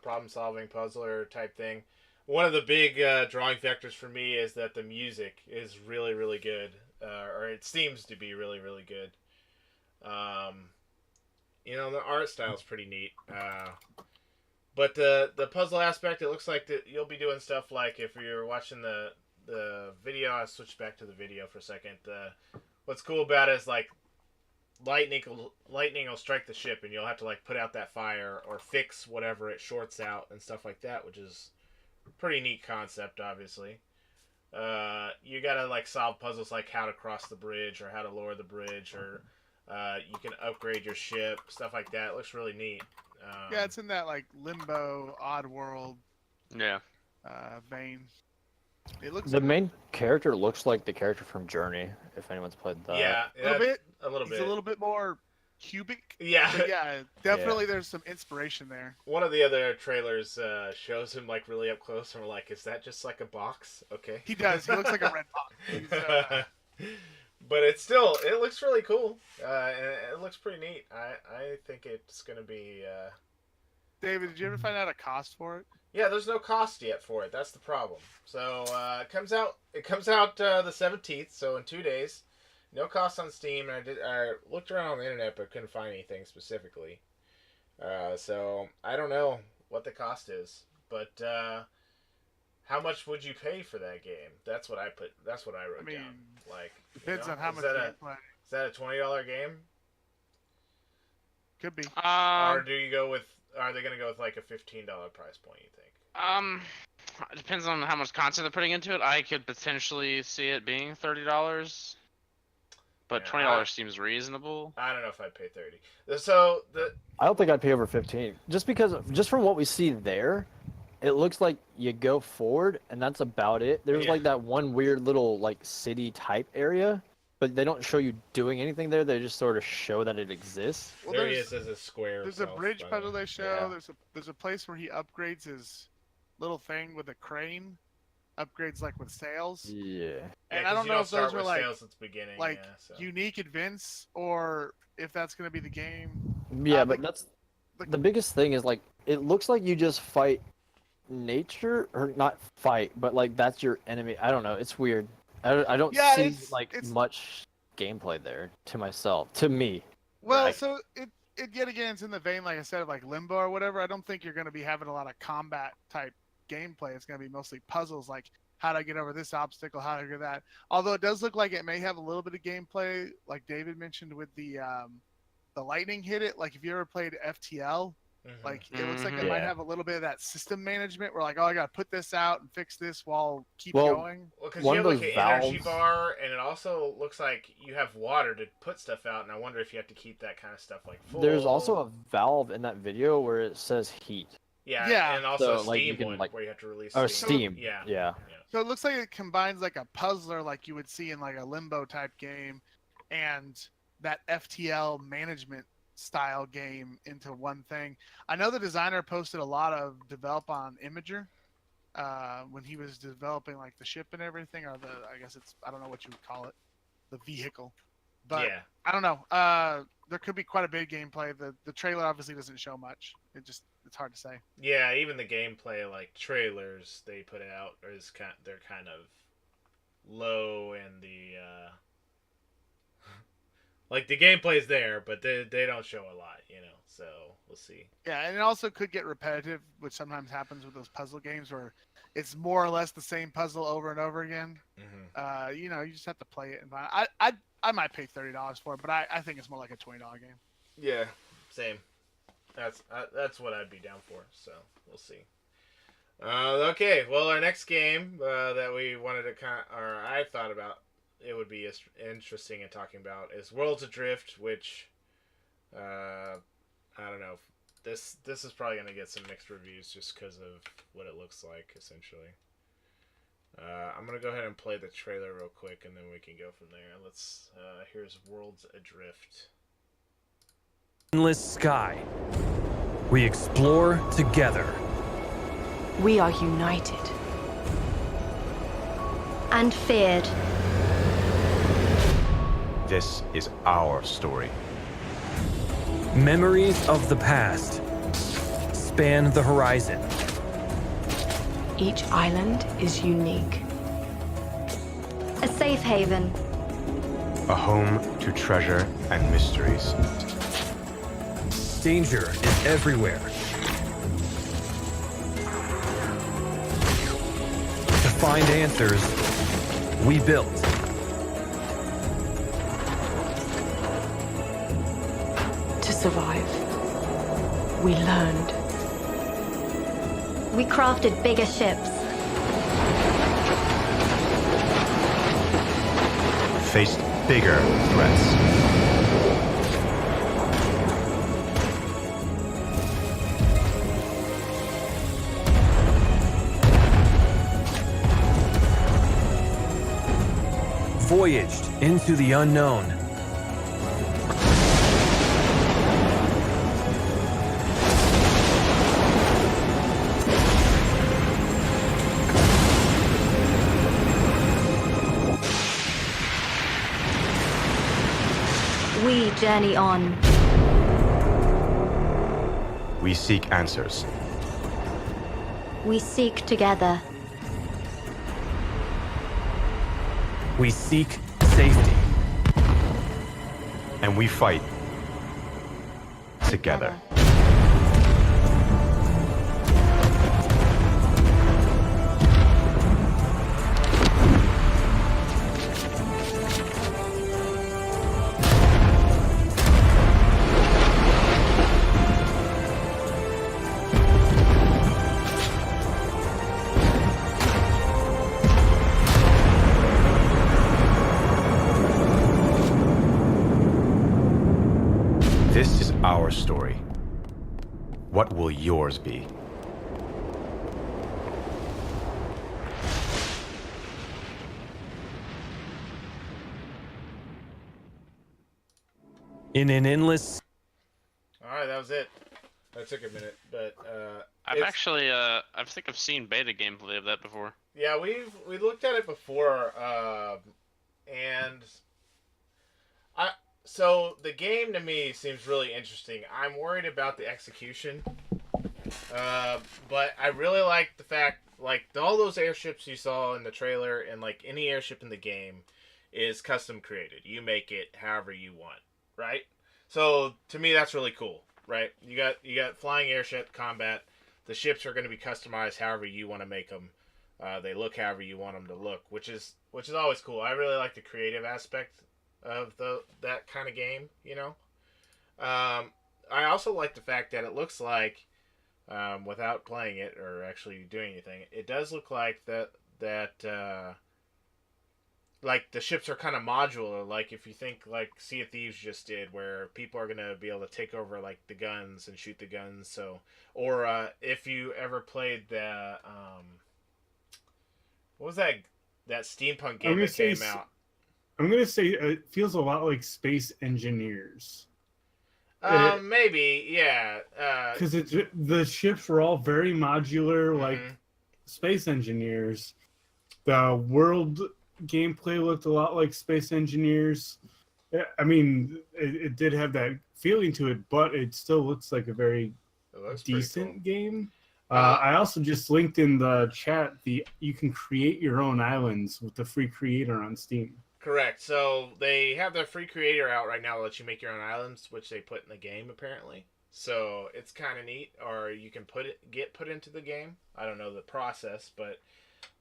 problem-solving puzzler type thing. One of the big drawing factors for me is that the music is really, really good, or it seems to be really, really good. The art style is pretty neat. But the puzzle aspect, it looks like that you'll be doing stuff like if you're watching the video. I'll switch back to the video for a second. What's cool about it is like lightning will strike the ship, and you'll have to like put out that fire or fix whatever it shorts out and stuff like that, which is a pretty neat concept, obviously. You gotta like solve puzzles like how to cross the bridge or how to lower the bridge, or you can upgrade your ship, stuff like that. It looks really neat. Yeah, it's in that like Limbo, Oddworld Yeah. vein. It looks The main character looks like the character from Journey, if anyone's played that. yeah, a little bit. a little He's bit. a little bit more cubic. Yeah. But yeah, definitely there's some inspiration there. One of the other trailers shows him like really up close, and we're like, "Is that just like a box?" Okay. He does. He looks like a red box. He's, But it looks really cool. And it looks pretty neat. I think it's gonna be. David, did you ever find out a cost for it? Yeah, there's no cost yet for it. That's the problem. So it comes out. It comes out the 17th, so in 2 days. No cost on Steam. And I looked around on the internet, but couldn't find anything specifically. So I don't know what the cost is, but how much would you pay for that game? That's what I wrote down. Like, Depends on how much is you play. that a $20 game? Could be. Or do you go with? Are they going to go with like a $15 price point? You think? It depends on how much content they're putting into it. I could potentially see it being $30, but Yeah, $20 seems reasonable. I don't know if I'd pay 30. So I don't think I'd pay over 15. Just from what we see there, it looks like you go forward and that's about it. There's Yeah. like that one weird little like city type area, but they don't show you doing anything there. They just sort of show that it exists. Well, there he there's is as a square. there's a bridge puzzle they show. Yeah. There's a place where he upgrades his little thing with a crane. Upgrades like with sails. Yeah. And Yeah, I 'cause don't you know if start those are with like sales at the beginning. like yeah, so. unique events or if that's gonna be the game. Yeah, Uh, but the- that's the- the biggest thing is like it looks like you just fight nature or not fight, but like that's your enemy. I don't know. It's weird. I don't Yeah, see it's- like it's- much gameplay there to me. Well, Right. so it yet again it's in the vein, like I said, of like Limbo or whatever. I don't think you're gonna be having a lot of combat type gameplay. It's gonna be mostly puzzles, like how to get over this obstacle, how to get that. Although it does look like it may have a little bit of gameplay, like David mentioned with the lightning hit it. Like if you ever played FTL, Mhm. Like it looks like it might Yeah. have a little bit of that system management where like, oh, I gotta put this out and fix this while keep Well, going. Well, because One you of have like those an energy valves- bar, and it also looks like you have water to put stuff out, and I wonder if you have to keep that kind of stuff like full. There's also a valve in that video where it says heat. Yeah. and also So, a like, you steam can, one like- where you have to release Oh, steam. steam. Yeah. Yeah. So it looks like it combines like a puzzler like you would see in like a Limbo type game and that FTL management style game into one thing. I know the designer posted a lot of develop on Imager when he was developing like the ship and everything, or I guess I don't know what you would call it, the vehicle. But Yeah. I don't know. There could be quite a bit of gameplay. The trailer obviously doesn't show much. It's hard to say. Yeah, even the gameplay, like trailers they put out, they're kind of low, and the like the gameplay's there, but they don't show a lot, So we'll see. Yeah, and it also could get repetitive, which sometimes happens with those puzzle games where it's more or less the same puzzle over and over again. Mm-hmm. You just have to play it and find. I might pay $30 for it, but I think it's more like a $20 game. Yeah, same. That's what I'd be down for. So we'll see. Okay, well, our next game that we wanted to I thought about it would be interesting in talking about is Worlds Adrift, which I don't know. This is probably gonna get some mixed reviews just because of what it looks like, essentially. I'm gonna go ahead and play the trailer real quick, and then we can go from there. Here's Worlds Adrift. Endless sky. We explore together. We are united. And feared. This is our story. Memories of the past span the horizon. Each island is unique. A safe haven. A home to treasure and mysteries. Danger is everywhere. To find answers, we built. To survive, we learned. We crafted bigger ships. Faced bigger threats. Voyaged into the unknown. We journey on. We seek answers. We seek together. We seek safety. And we fight together. This is our story. What will yours be? In an endless... All right, that was it. That took a minute, but I've it's- actually, I think I've seen beta gameplay of that before. Yeah, we looked at it before, and so the game to me seems really interesting. I'm worried about the execution, but I really like the fact, like all those airships you saw in the trailer, and like any airship in the game is custom created. You make it however you want, right? So to me, that's really cool, right? You got flying airship combat. The ships are going to be customized however you want to make them. They look however you want them to look, which is always cool. I really like the creative aspect of that kind of game, you know. I also like the fact that it looks like, without playing it or actually doing anything, it does look like that like the ships are kind of modular. Like if you think like Sea of Thieves just did, where people are gonna be able to take over like the guns and shoot the guns. So, or if you ever played the what was that steampunk game that came out? I'm gonna say it feels a lot like Space Engineers. Maybe, yeah. Because the ships were all very modular, like Mhm. Space Engineers. The world gameplay looked a lot like Space Engineers. I mean, it did have that feeling to it, but it still looks like a very decent game. I also just linked in the chat you can create your own islands with the free creator on Steam. Correct. So they have their free creator out right now that lets you make your own islands, which they put in the game apparently. So it's kind of neat. Or you can get put into the game. I don't know the process, but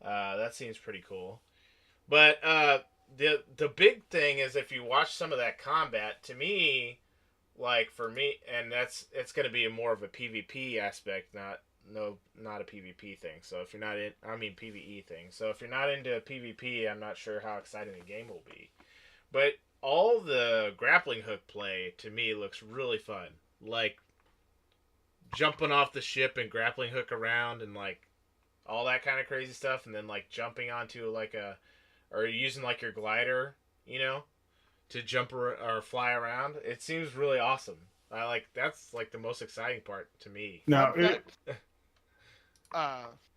that seems pretty cool. But the big thing is if you watch some of that combat, to me, like for me, and it's going to be more of a PvP aspect, not a PvP thing. So if you're not PvE thing. So if you're not into PvP, I'm not sure how exciting the game will be. But all the grappling hook play to me looks really fun. Like jumping off the ship and grappling hook around and like all that kind of crazy stuff, and then like jumping onto or using like your glider, to jump or fly around. It seems really awesome. That's like the most exciting part to me. Now,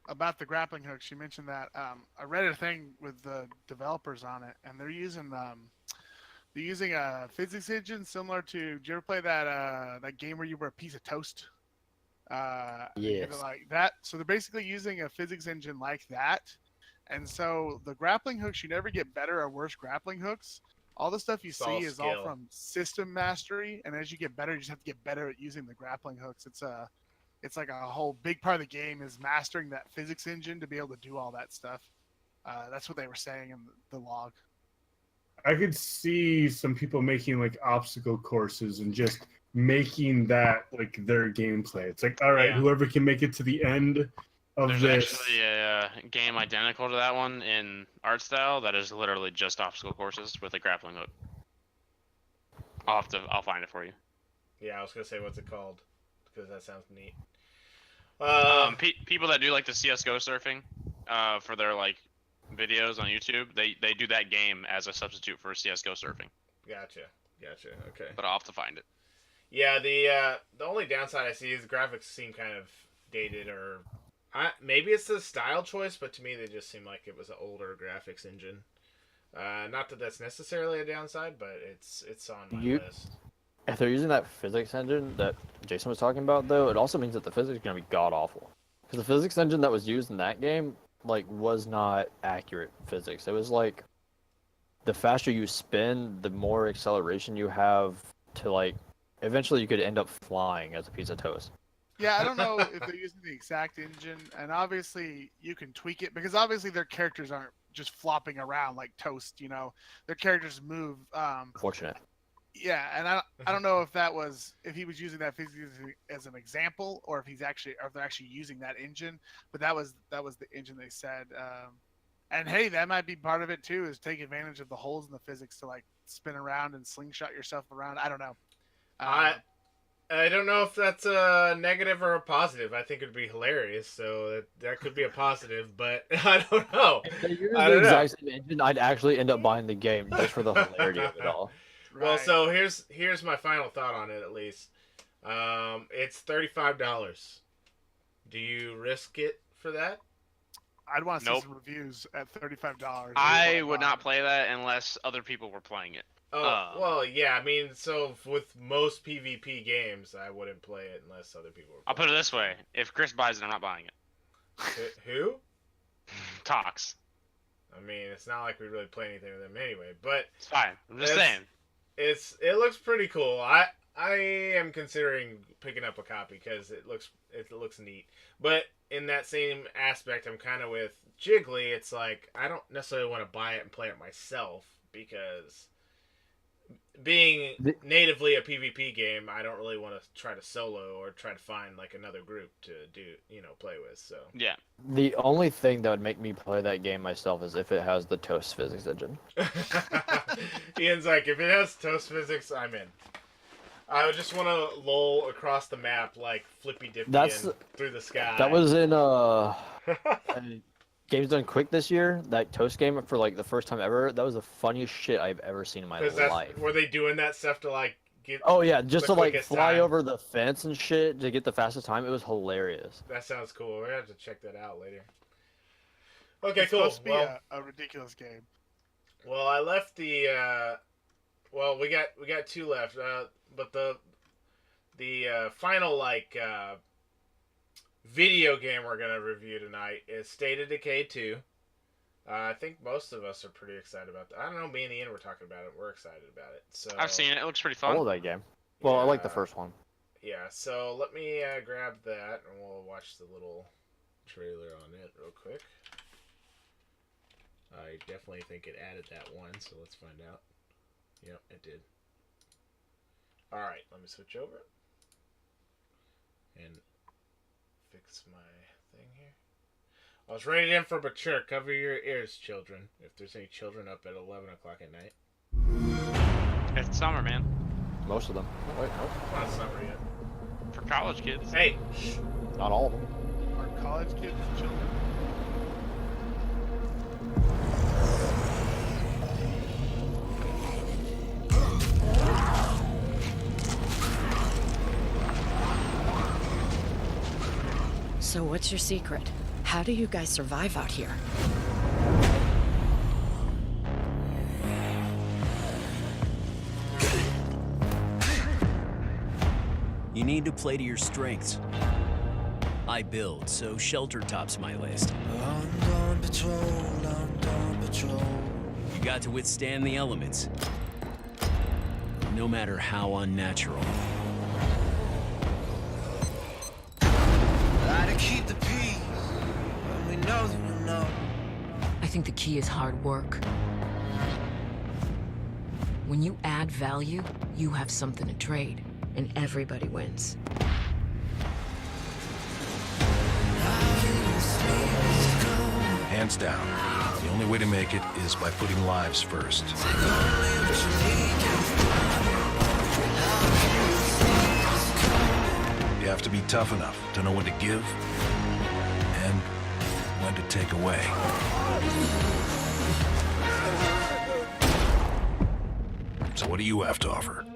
about the grappling hooks, you mentioned that. I read a thing with the developers on it, and they're using a physics engine similar to. Did you ever play that game where you were a piece of toast? Yes. Like that. So they're basically using a physics engine like that, and so the grappling hooks, you never get better or worse grappling hooks. All the stuff you see is all from system mastery, and as you get better, you just have to get better at using the grappling hooks. It's like a whole big part of the game is mastering that physics engine to be able to do all that stuff. That's what they were saying in the log. I could see some people making like obstacle courses and just making that like their gameplay. It's like, all right, whoever can make it to the end of There's this. actually a game identical to that one in art style that is literally just obstacle courses with a grappling hook. I'll find it for you. Yeah, I was gonna say what's it called because that sounds neat. People that do like the CS:GO surfing, for their like videos on YouTube, they do that game as a substitute for CS:GO surfing. Gotcha. Okay. But I'll have to find it. Yeah, the only downside I see is the graphics seem kind of dated, or maybe it's the style choice, but to me they just seem like it was an older graphics engine. Not that that's necessarily a downside, but it's on my list. If they're using that physics engine that Jason was talking about, though, it also means that the physics is going to be god-awful. Because the physics engine that was used in that game, like, was not accurate physics. It was like, the faster you spin, the more acceleration you have to, like, eventually you could end up flying as a piece of toast. Yeah, I don't know if they're using the exact engine, and obviously you can tweak it, because obviously their characters aren't just flopping around like toast, Their characters move. Fortunate. Yeah, and I don't know if he was using that physics as an example, or if they're actually using that engine. But that was the engine they said. And hey, that might be part of it too, is take advantage of the holes in the physics to like spin around and slingshot yourself around. I don't know. I don't know if that's a negative or a positive. I think it'd be hilarious, so that could be a positive, but I don't know. If they use the exact same engine, I'd actually end up buying the game just for the hilarity of it all. Right. Well, so here's my final thought on it. At least, it's $35. Do you risk it for that? I'd want to see some reviews at $35. I would not play that unless other people were playing it. Oh, well, yeah. I mean, so with most PvP games, I wouldn't play it unless other people were playing. I'll put it this way: if Chris buys it, I'm not buying it. Who? Tox. I mean, it's not like we really play anything with them anyway, but it's fine. I'm just saying. It looks pretty cool. I am considering picking up a copy because it looks neat. But in that same aspect, I'm kind of with Jiggly. It's like I don't necessarily want to buy it and play it myself because being natively a PvP game, I don't really want to try to solo or try to find like another group to do, play with. So Yeah. The only thing that would make me play that game myself is if it has the Toast physics engine. Ian's like, if it has Toast physics, I'm in. I would just want to loll across the map like Flippy Dippy through the sky. That was in Games Done Quick this year. That Toast game for like the first time ever. That was the funniest shit I've ever seen in my life. Were they doing that stuff to like get? Oh yeah, just to like fly time? over the fence and shit to get the fastest time. It was hilarious. That sounds cool. We're gonna have to check that out later. Okay, it's cool. Supposed to be a ridiculous game. Well, I left the. Well, we got 2 left. But the final video game we're gonna review tonight is State of Decay 2. I think most of us are pretty excited about that. I don't know, me and Ian were talking about it. We're excited about it. So I've seen it. It looks pretty fun. I love that game. Well, I like the first one. Yeah. So let me grab that and we'll watch the little trailer on it real quick. I definitely think it added that one. So let's find out. Yep, it did. Alright, let me switch over and fix my thing here. I was rated in for mature. Cover your ears, children. If there's any children up at 11 o'clock at night. It's summer, man. Most of them. Wait, no. Not summer yet. For college kids. Hey! Not all of them. Are college kids children? So what's your secret? How do you guys survive out here? You need to play to your strengths. I build, so shelter tops my list. On patrol. You got to withstand the elements, no matter how unnatural. Keep the peace, and we know that you know. I think the key is hard work. When you add value, you have something to trade, and everybody wins. Hands down. The only way to make it is by putting lives first. You have to be tough enough to know when to give and when to take away. So what do you have to offer?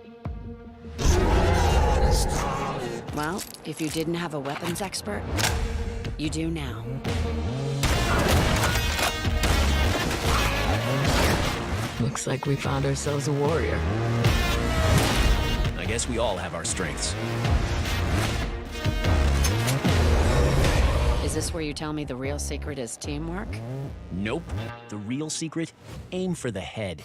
Well, if you didn't have a weapons expert, you do now. Looks like we found ourselves a warrior. I guess we all have our strengths. Is this where you tell me the real secret is teamwork? Nope. The real secret? Aim for the head.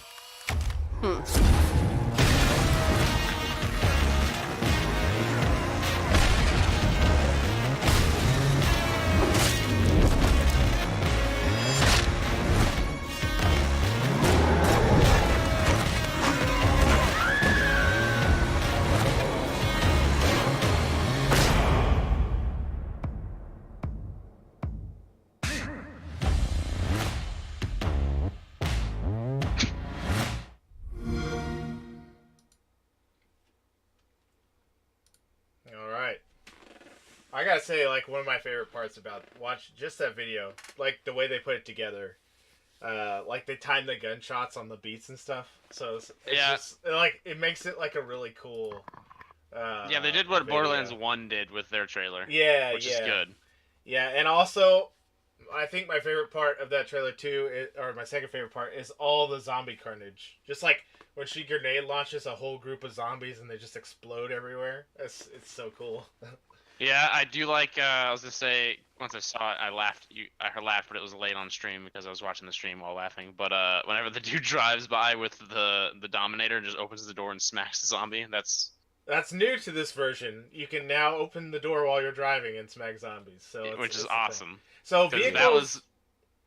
I gotta say, like, one of my favorite parts about watch just that video, like the way they put it together, like they timed the gunshots on the beats and stuff. So it's just, like, it makes it like a really cool. Yeah, they did what video. Borderlands 1 did with their trailer. Yeah, which is good. Yeah, and also, I think my favorite part of that trailer too, or my second favorite part, is all the zombie carnage. Just like when she grenade launches a whole group of zombies and they just explode everywhere. It's so cool. Yeah, I do like. I was gonna say once I saw it, I laughed. I laughed, but it was late on stream because I was watching the stream while laughing. But whenever the dude drives by with the Dominator and just opens the door and smacks the zombie, that's new to this version. You can now open the door while you're driving and smack zombies. So which is awesome. So vehicles. That was.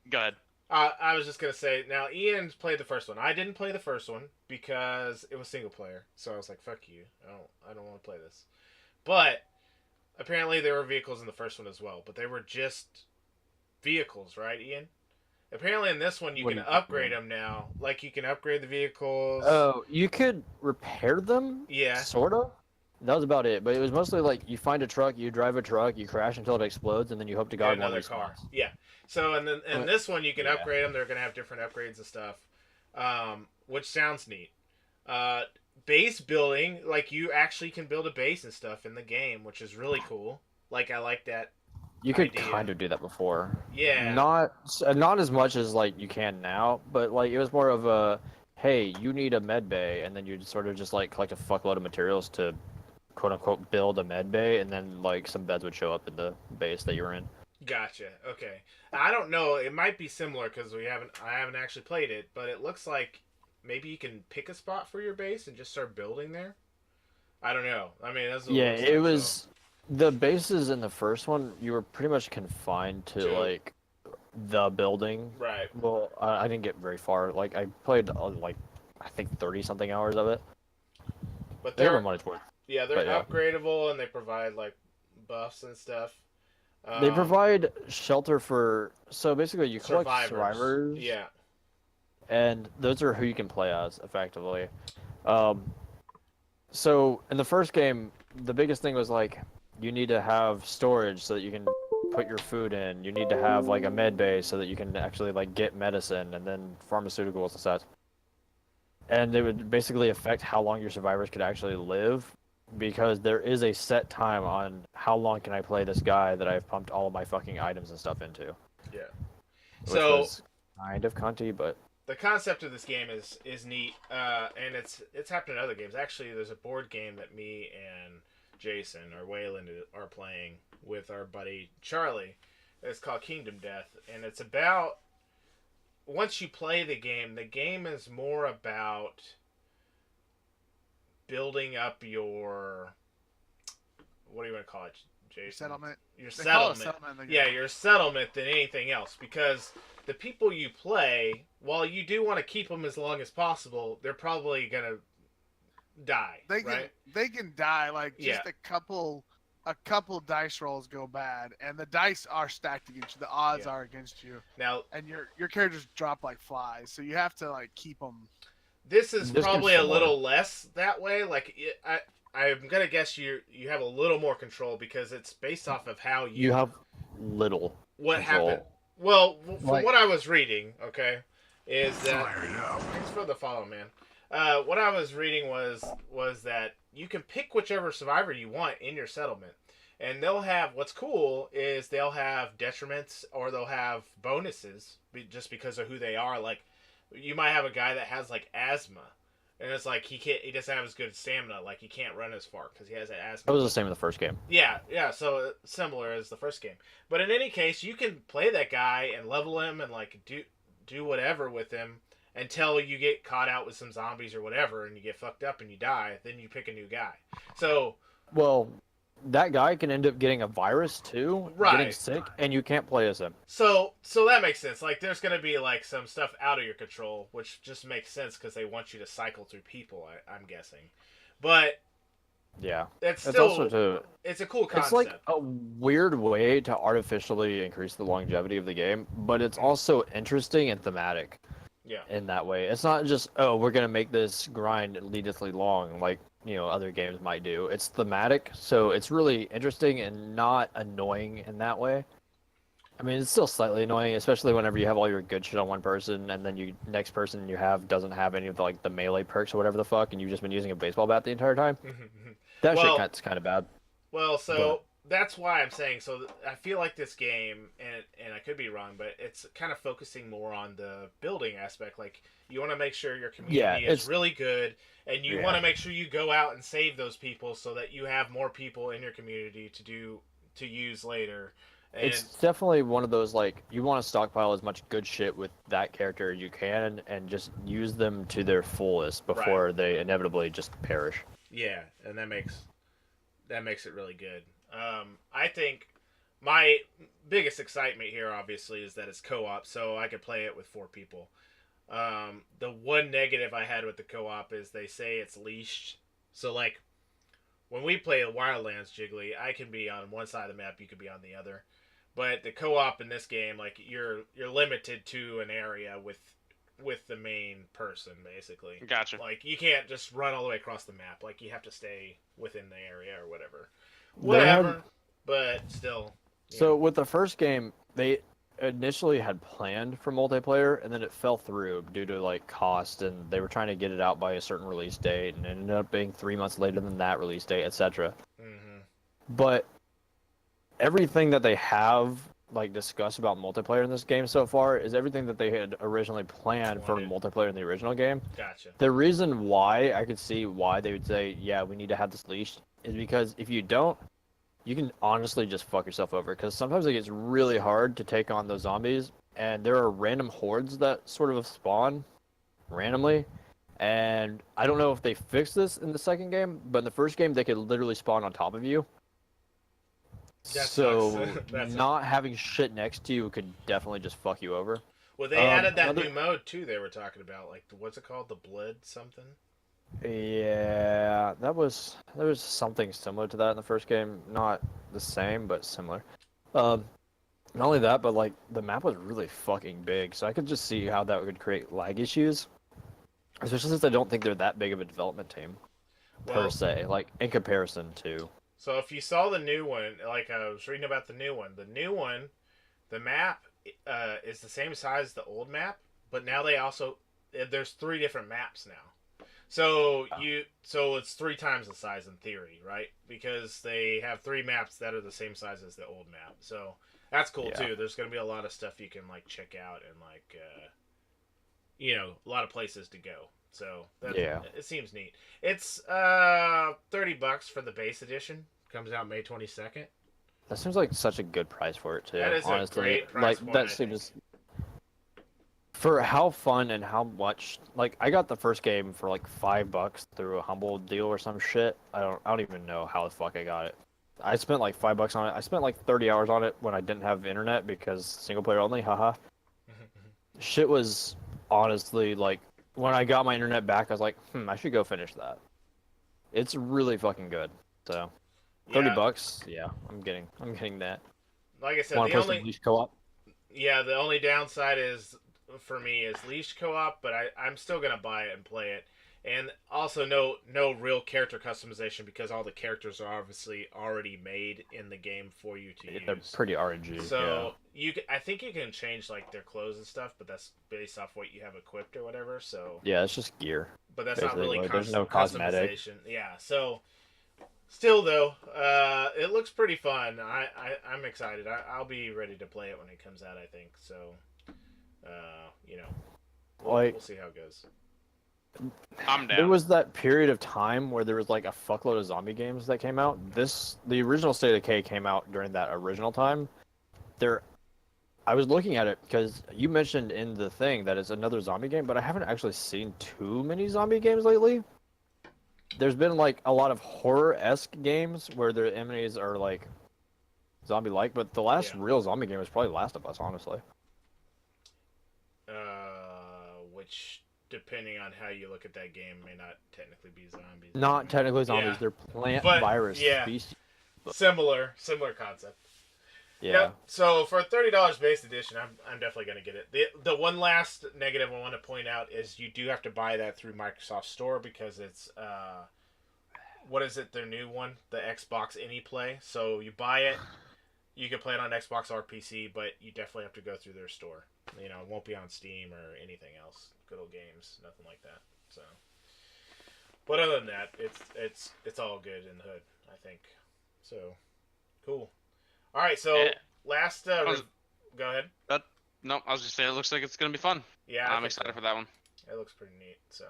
Go ahead. I was just gonna say, now Ian's played the first one. I didn't play the first one because it was single player. So I was like, fuck you. I don't want to play this. But apparently there were vehicles in the first one as well, but they were just vehicles, right, Ian? Apparently in this one you can upgrade them now. Like you can upgrade the vehicles. Oh, you could repair them? Yeah. Sorta? That was about it, but it was mostly like you find a truck, you drive a truck, you crash until it explodes, and then you hope to Get God one another respawns. car. Yeah. So and then in this one you can upgrade them. They're gonna have different upgrades and stuff, which sounds neat. Base building, like you actually can build a base and stuff in the game, which is really cool. Like I like that. You could idea. kind of do that before. Yeah. Not as much as like you can now, but like it was more of a, hey, you need a med bay, and then you sort of just like collect a fuckload of materials to quote unquote build a med bay, and then like some beds would show up in the base that you're in. Gotcha. Okay. I don't know. It might be similar because I haven't actually played it, but it looks like maybe you can pick a spot for your base and just start building there. I don't know. I mean, that's what Yeah, looks it like, was so. the bases in the first one. You were pretty much confined to like the building. Right. Well, I didn't get very far. Like I played like I think 30 something hours of it. But They they're were money's worth. Yeah, they're But, yeah. upgradable and they provide like buffs and stuff. They provide shelter for basically you collect survivors. Yeah. And those are who you can play as effectively. So in the first game, the biggest thing was like you need to have storage so that you can put your food in. You need to have like a med bay so that you can actually like get medicine and then pharmaceuticals and such. And they would basically affect how long your survivors could actually live, because there is a set time on how long can I play this guy that I've pumped all of my fucking items and stuff into. Yeah. Which So was kind of cunty, but the concept of this game is neat, and it's happened in other games. Actually, there's a board game that me and Jason or Wayland are playing with our buddy Charlie. It's called Kingdom Death, and it's about, once you play the game is more about building up your, what do you want to call it, Jason? Settlement. Your They call it settlement. settlement in the Yeah, game. your settlement than anything else, because the people you play, while you do want to keep them as long as possible, they're probably gonna die. They can die like just Yeah. a couple dice rolls go bad, and the dice are stacked against you. The odds are against you. Now, and your characters drop like flies, so you have to like keep them. This is probably a little less that way. Like I'm gonna guess you have a little more control because it's based off of how you have little what control. happened. Well, from Like- what I was reading, okay, is that thanks for the follow, man. What I was reading was that you can pick whichever survivor you want in your settlement, and they'll have, what's cool is they'll have detriments or they'll have bonuses just because of who they are. Like you might have a guy that has like asthma, and it's like he doesn't have as good stamina, like he can't run as far because he has asthma. That was the same in the first game. Yeah, so similar as the first game. But in any case, you can play that guy and level him and like do whatever with him until you get caught out with some zombies or whatever, and you get fucked up and you die. Then you pick a new guy. So Well, that guy can end up getting a virus too, getting Right. sick, and you can't play as him. So that makes sense. Like, there's gonna be like some stuff out of your control, which just makes sense because they want you to cycle through people. I'm guessing, but Yeah. it's still also it's a cool concept. It's like a weird way to artificially increase the longevity of the game, but it's also interesting and thematic. Yeah. In that way, it's not just we're gonna make this grind needlessly long like other games might do. It's thematic, so it's really interesting and not annoying in that way. I mean, it's still slightly annoying, especially whenever you have all your good shit on one person, and then next person you have doesn't have any of the melee perks or whatever the fuck, and you've just been using a baseball bat the entire time. That Well- shit's kind of bad. Well, so that's why I'm saying. So I feel like this game, and I could be wrong, but it's kind of focusing more on the building aspect. Like you want to make sure your community is really good, and you want to make sure you go out and save those people so that you have more people in your community to use later. And It's definitely one of those you want to stockpile as much good shit with that character as you can, and just use them to their fullest before they inevitably just perish. yeah, and that makes it really good. I think my biggest excitement here, obviously, is that it's co-op, so I could play it with 4 people. The one negative I had with the co-op is they say it's leashed. So, like, when we play Wildlands, Jiggly, I can be on one side of the map, you could be on the other. But the co-op in this game, like, you're limited to an area with the main person, basically. Gotcha. Like, you can't just run all the way across the map. Like, you have to stay within the area or whatever. They had- Whatever. But still. So with the first game, they initially had planned for multiplayer, and then it fell through due to like cost, and they were trying to get it out by a certain release date, and it ended up being 3 months later than that release date, etc. Mm-hmm. But everything that they have like discussed about multiplayer in this game so far is everything that they had originally planned for multiplayer in the original game. Gotcha. The reason why I could see why they would say, yeah, we need to have this leashed is because if you don't, you can honestly just fuck yourself over, because sometimes it gets really hard to take on those zombies, and there are random hordes that sort of spawn randomly, and I don't know if they fixed this in the second game, but in the first game they could literally spawn on top of you. That So sucks. not having shit next to you could definitely just fuck you over. Well, they added that another- new mode, too, they were talking about. Like, what's it called? The Blood something? Yeah, there was something similar to that in the first game. Not the same, but similar. Not only that, but like the map was really fucking big, so I could just see how that would create lag issues. Especially since I don't think they're that big of a development team, per Well- se. Like in comparison to. So if you saw the new one, like I was reading about the new one, the map is the same size as the old map, but now they also there's 3 different maps now. So so it's 3 times the size in theory, right? Because they have 3 maps that are the same size as the old map. So that's cool too. There's gonna be a lot of stuff you can like check out and like a lot of places to go. So it seems neat. It's $30 for the base edition. Comes out May 22nd. That seems like such a good price for it too. That is honestly. a great price point, that I seems for how fun and how much. Like I got the first game for like $5 through a Humble deal or some shit. I don't even know how the fuck I got it. I spent like $5 on it. I spent like 30 hours on it when I didn't have internet because single player only. Haha. Shit was honestly like when I got my internet back, I was like, I should go finish that. It's really fucking good. So. $30, yeah, I'm getting that. Like I said, Want to play some leash co-op? Yeah, the only downside is for me is leash co-op, but I'm still gonna buy it and play it, and also no real character customization because all the characters are obviously already made in the game for you to use. They're pretty RNG. So I think you can change like their clothes and stuff, but that's based off what you have equipped or whatever. So yeah, it's just gear. But that's not really there's no cosmetic. customization. Yeah, so. Still though, it looks pretty fun. I'm excited. I'll be ready to play it when it comes out. I think so. We'll see how it goes. I'm down. There was that period of time where there was like a fuckload of zombie games that came out. The original State of Decay came out during that original time. I was looking at it because you mentioned in the thing that it's another zombie game, but I haven't actually seen too many zombie games lately. There's been like a lot of horror-esque games where the enemies are like zombie-like, but the last real zombie game was probably Last of Us, honestly. Which, depending on how you look at that game, may not technically be zombies. Not technically zombies; Yeah. they're plant But, virus yeah. species. Similar concept. Yeah. Yep. So for $30 base edition, I'm definitely gonna get it. The one last negative I want to point out is you do have to buy that through Microsoft Store because it's what is it? Their new one, the Xbox AnyPlay. So you buy it, you can play it on Xbox or PC, but you definitely have to go through their store. It won't be on Steam or anything else. Good old games, nothing like that. So, but other than that, it's all good in the hood, I think. So, cool. All right, so last. Go ahead. No, I was just saying it looks like it's gonna be fun. Yeah, I'm excited for that one. It looks pretty neat. So,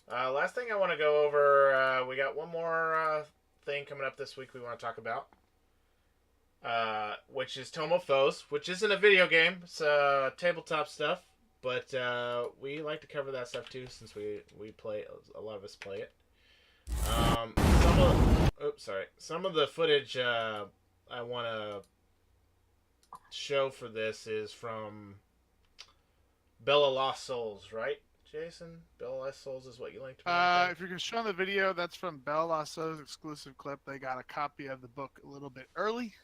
last thing I want to go over, we got one more thing coming up this week we want to talk about, which is Tome of Foes, which isn't a video game. It's tabletop stuff, but we like to cover that stuff too since we play. A lot of us play it. Some of the footage I want to show for this is from Bella Lost Souls, right, Jason? Bella Lost Souls is what you linked me. If you're showing the video, that's from Bella Lost Souls exclusive clip. They got a copy of the book a little bit early.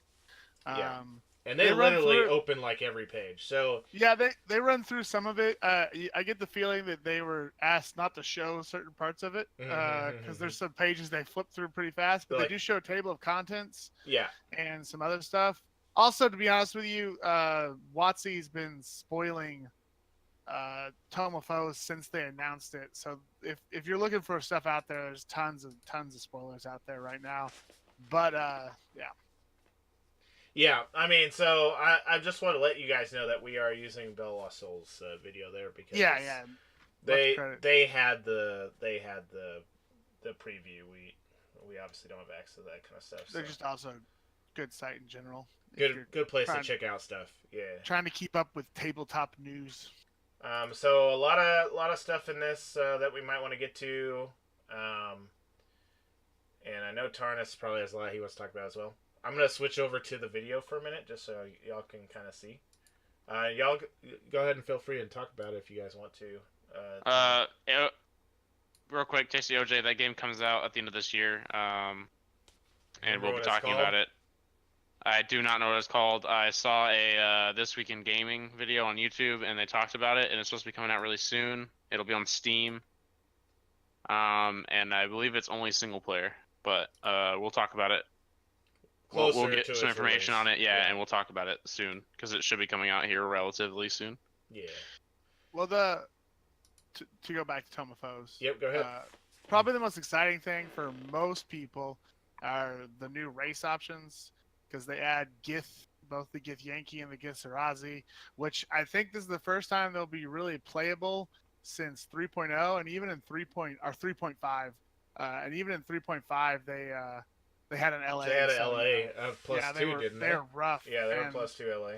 Yeah. And they literally open like every page. So yeah, they run through some of it. I get the feeling that they were asked not to show certain parts of it because there's some pages they flip through pretty fast, but they do show a table of contents. Yeah. And some other stuff. Also, to be honest with you, WotC's been spoiling Tome of Foes since they announced it. So if you're looking for stuff out there, there's tons of spoilers out there right now. But yeah. Yeah, I mean, so I just want to let you guys know that we are using Bella Lost Souls video there because they had the preview. We obviously don't have access to that kind of stuff. They're just also a good site in general. Good place to check out stuff. Yeah. Trying to keep up with tabletop news. So a lot of stuff in this that we might want to get to. And I know Tarnus probably has a lot he wants to talk about as well. I'm going to switch over to the video for a minute just so y'all can kind of see. Y'all go ahead and feel free and talk about it if you guys want to. Real quick, Tasty OJ, that game comes out at the end of this year, and we'll be talking about it. I do not know what it's called. I saw a This Week in Gaming video on YouTube, and they talked about it, and it's supposed to be coming out really soon. It'll be on Steam, and I believe it's only single player, but we'll talk about it. We'll get some information on it, and we'll talk about it soon because it should be coming out here relatively soon. Yeah. Well, to go back to Tome of Foes. Yep, go ahead. Probably the most exciting thing for most people are the new race options because they add Gith, both the Githyanki and the Githzirazi, which I think this is the first time they'll be really playable since 3.0 and even in 3.5. And even in 3.5 they had an LA. They had an LA +2, didn't they? They're rough. Yeah, they were +2 LA.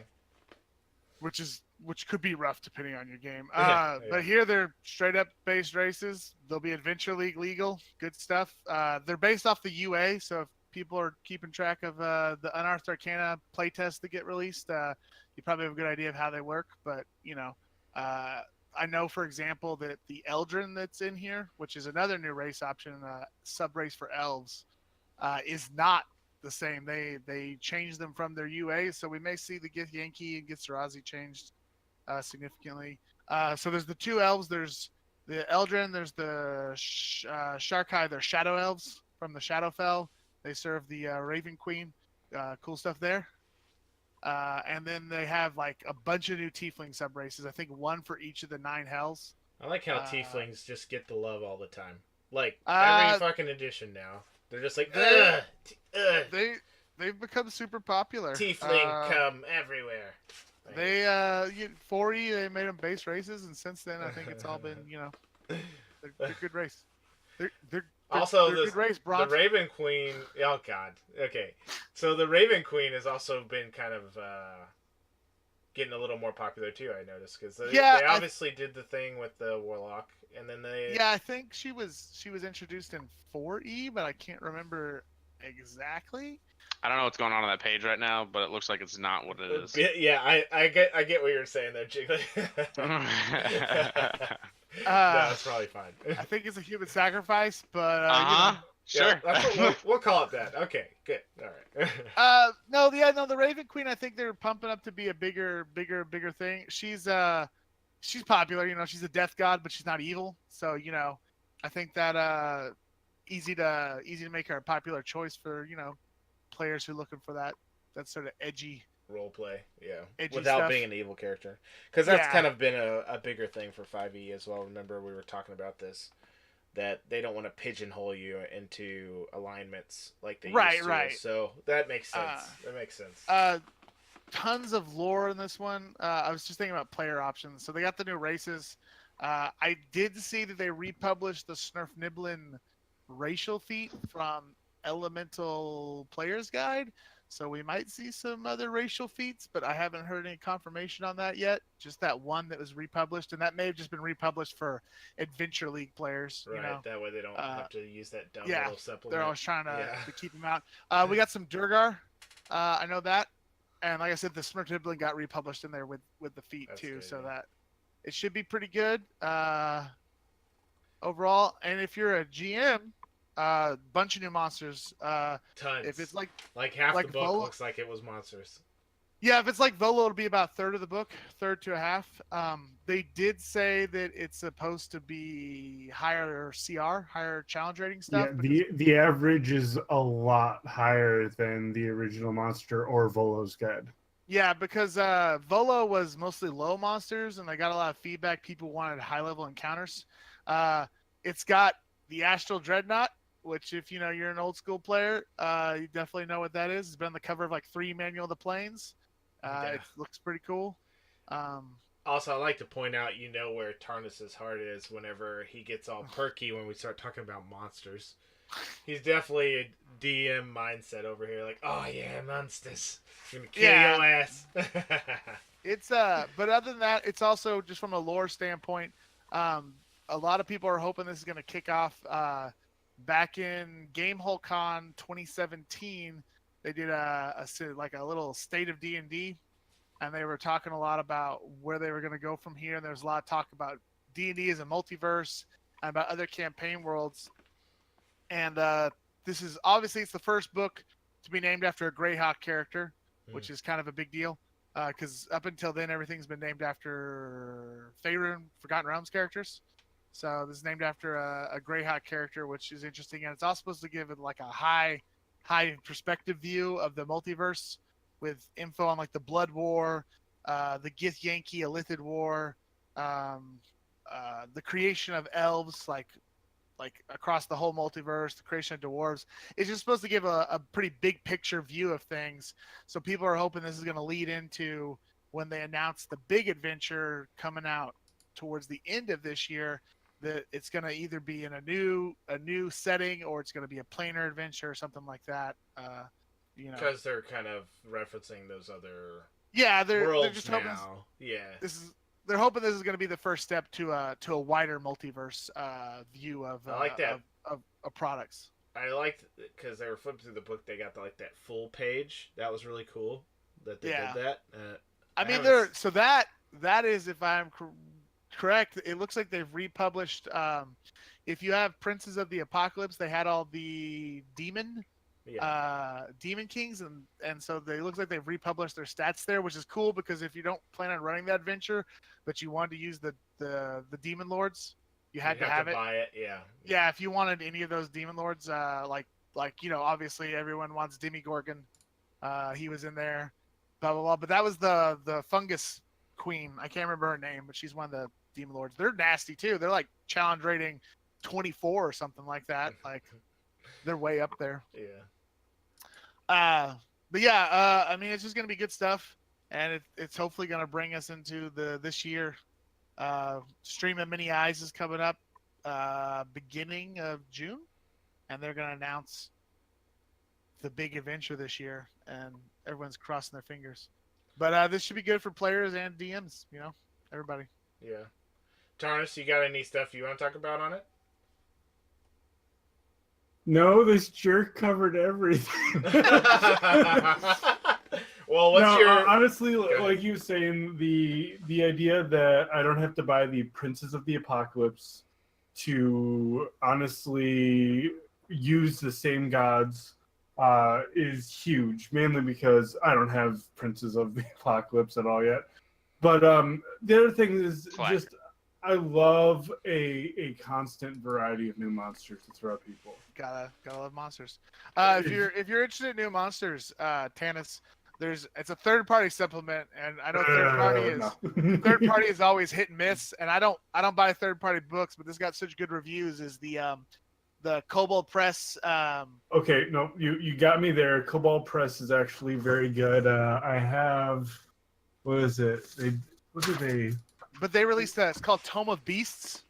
Which could be rough depending on your game. Yeah. But here they're straight up based races. They'll be Adventure League legal. Good stuff. They're based off the UA, so if people are keeping track of the Unearthed Arcana playtests that get released, you probably have a good idea of how they work. But, I know, for example, that the Eldrin that's in here, which is another new race option, sub-race for elves, is not the same. They changed them from their UA, so we may see the Githyanki and Githzirazi changed significantly. So there's the two elves. There's the Eldrin. There's the Sharkai. They're shadow elves from the Shadowfell. They serve the Raven Queen. Cool stuff there. And then they have like a bunch of new Tiefling sub-races. I think one for each of the 9 hells. I like how Tieflings just get the love all the time. Like, every fucking edition now. They're just like, They've become super popular. Tiefling come everywhere. They 4E, they made them base races, and since then I think it's all been they're good race. They're good race. The Raven Queen. Oh God. Okay, so the Raven Queen has also been kind of getting a little more popular too. I noticed because they obviously did the thing with the Warlock, and then they. Yeah, I think she was introduced in 4E, but I can't remember exactly. I don't know what's going on that page right now, but it looks like it's not what it is. Yeah, I get what you're saying there, Jiggly. No, it's probably fine. I think it's a human sacrifice, but sure. Yeah, we'll call it that. Okay, good. All right. No, the Raven Queen. I think they're pumping up to be a bigger thing. She's popular. She's a death god, but she's not evil. So I think that easy to make her a popular choice for players who are looking for that sort of edgy role play, edgy without stuff. being an evil character, because that's kind of been a bigger thing for 5e as well. Remember we were talking about this, that they don't want to pigeonhole you into alignments like they used to. Right. So that makes sense. Tons of lore in this one. I was just thinking about player options. So they got the new races. I did see that they republished the Snurfniblin racial feat from Elemental Player's Guide, so we might see some other racial feats, but I haven't heard any confirmation on that yet. Just that one that was republished, and that may have just been republished for Adventure League players. Right, that way they don't have to use that dumb little supplement. They're always trying to keep them out. We got some Durgar. I know that. And like I said, the Smurtibling got republished in there with the feet That's too, good, so yeah. that it should be pretty good overall. And if you're a GM, bunch of new monsters. Tons. If it's like half like the book Volo- looks like it was monsters. yeah, if it's like Volo, it'll be about a third of the book, third to a half. They did say that it's supposed to be higher CR, higher challenge rating stuff. Yeah, the average is a lot higher than the original monster or Volo's Guide. Yeah, because Volo was mostly low monsters, and they got a lot of feedback. People wanted high-level encounters. It's got the Astral Dreadnought, which, if you're an old-school player, you definitely know what that is. It's been on the cover of like 3 Manual of the Planes. It looks pretty cool. Also, I like to point out, where Tarnis's heart is whenever he gets all perky when we start talking about monsters. He's definitely a DM mindset over here, like, oh yeah, monsters. I'm gonna kill your ass. It's but other than that, it's also just from a lore standpoint. A lot of people are hoping this is going to kick off. Back in Gamehole Con 2017, they did a little state of D&D, and they were talking a lot about where they were going to go from here. And there's a lot of talk about D&D as a multiverse and about other campaign worlds. And this is obviously it's the first book to be named after a Greyhawk character, which is kind of a big deal because up until then everything's been named after Faerun Forgotten Realms characters. So this is named after a Greyhawk character, which is interesting, and it's all supposed to give it like a high perspective view of the multiverse with info on like the Blood War, the Gith Yankee Illithid War, the creation of elves, like across the whole multiverse, the creation of dwarves. It's just supposed to give a pretty big picture view of things. So people are hoping this is going to lead into when they announce the big adventure coming out towards the end of this year, that it's going to either be in a new setting or it's going to be a planar adventure or something like that. Because they're kind of referencing those other they're worlds just now. hoping they're hoping this is going to be the first step to a wider multiverse view of I like that. of products. I liked because they were flipping through the book. They got that full page. That was really cool that they did that. That is, if I'm correct, it looks like they've republished. If you have Princes of the Apocalypse, they had all the Demon Kings, and so it looks like they've republished their stats there, which is cool because if you don't plan on running that adventure, but you wanted to use the Demon Lords, you had to have it. Buy it, yeah. If you wanted any of those Demon Lords, obviously everyone wants Demigorgon. He was in there, blah blah blah. But that was the Fungus Queen. I can't remember her name, but she's one of the Demon Lords. They're nasty too. They're like challenge rating 24 or something like that. Like they're way up there. Yeah. I mean, it's just gonna be good stuff, and it's hopefully gonna bring us into this year. Stream of Many Eyes is coming up beginning of June, and they're gonna announce the big adventure this year, and everyone's crossing their fingers. But this should be good for players and DMs, everybody. Yeah. Tarnis, you got any stuff you want to talk about on it? No, this jerk covered everything. Well, what's your... honestly, like you were saying, the idea that I don't have to buy the Princes of the Apocalypse to honestly use the same gods is huge, mainly because I don't have Princes of the Apocalypse at all yet. But the other thing is just I love a constant variety of new monsters to throw at people. Gotta love monsters. If you're interested in new monsters, Tanis, it's a third party supplement, and I know third party is always hit and miss, and I don't buy third party books, but this got such good reviews. Is the Kobold Press? Okay, no, you got me there. Kobold Press is actually very good. I have, what is it? But they released it's called Tome of Beasts,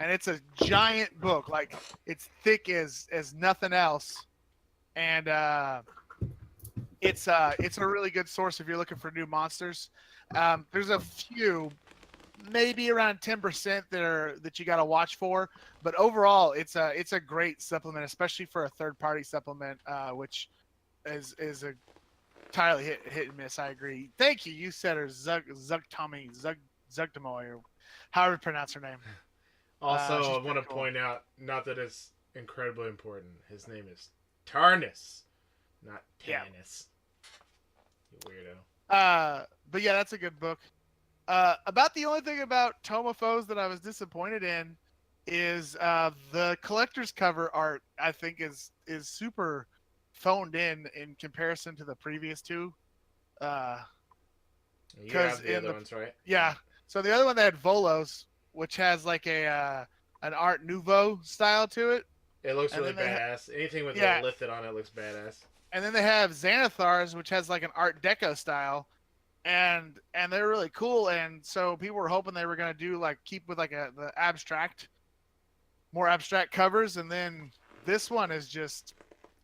and it's a giant book. Like it's thick as nothing else, and it's a really good source if you're looking for new monsters. There's a few, maybe around 10% that you got to watch for, but overall it's a great supplement, especially for a third party supplement, which is a entirely hit and miss. I agree. Thank you. You said her Zugtomoy, or however you pronounce her name. Also, she's I want to pretty cool. point out, not that it's incredibly important, his name is Tarnus, not Tannis. You weirdo. But yeah, that's a good book. About the only thing about Tomofos that I was disappointed in is the collector's cover art. I think is super phoned in comparison to the previous two. You have the other ones, right? Yeah. So the other one they had Volos, which has like an Art Nouveau style to it. It looks And really then they badass. Anything with Yeah. the lifted on it looks badass. And then they have Xanathars, which has like an Art Deco style, and they're really cool. And so people were hoping they were gonna do like keep with like the abstract, more abstract covers. And then this one is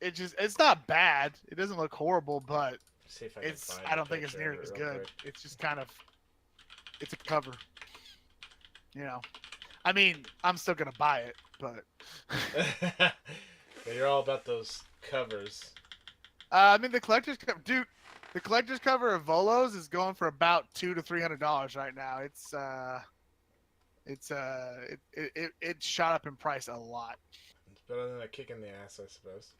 it's not bad. It doesn't look horrible, but See if I can find I a don't think it's picture near of as it real good. quick. It's just kind of it's a cover. You know, I mean, I'm still gonna buy it, but Yeah, you're all about those covers. I mean, the collector's cover, dude. The collector's cover of Volos is going for about $200 to $300 right now. It shot up in price a lot. It's better than a kick in the ass, I suppose.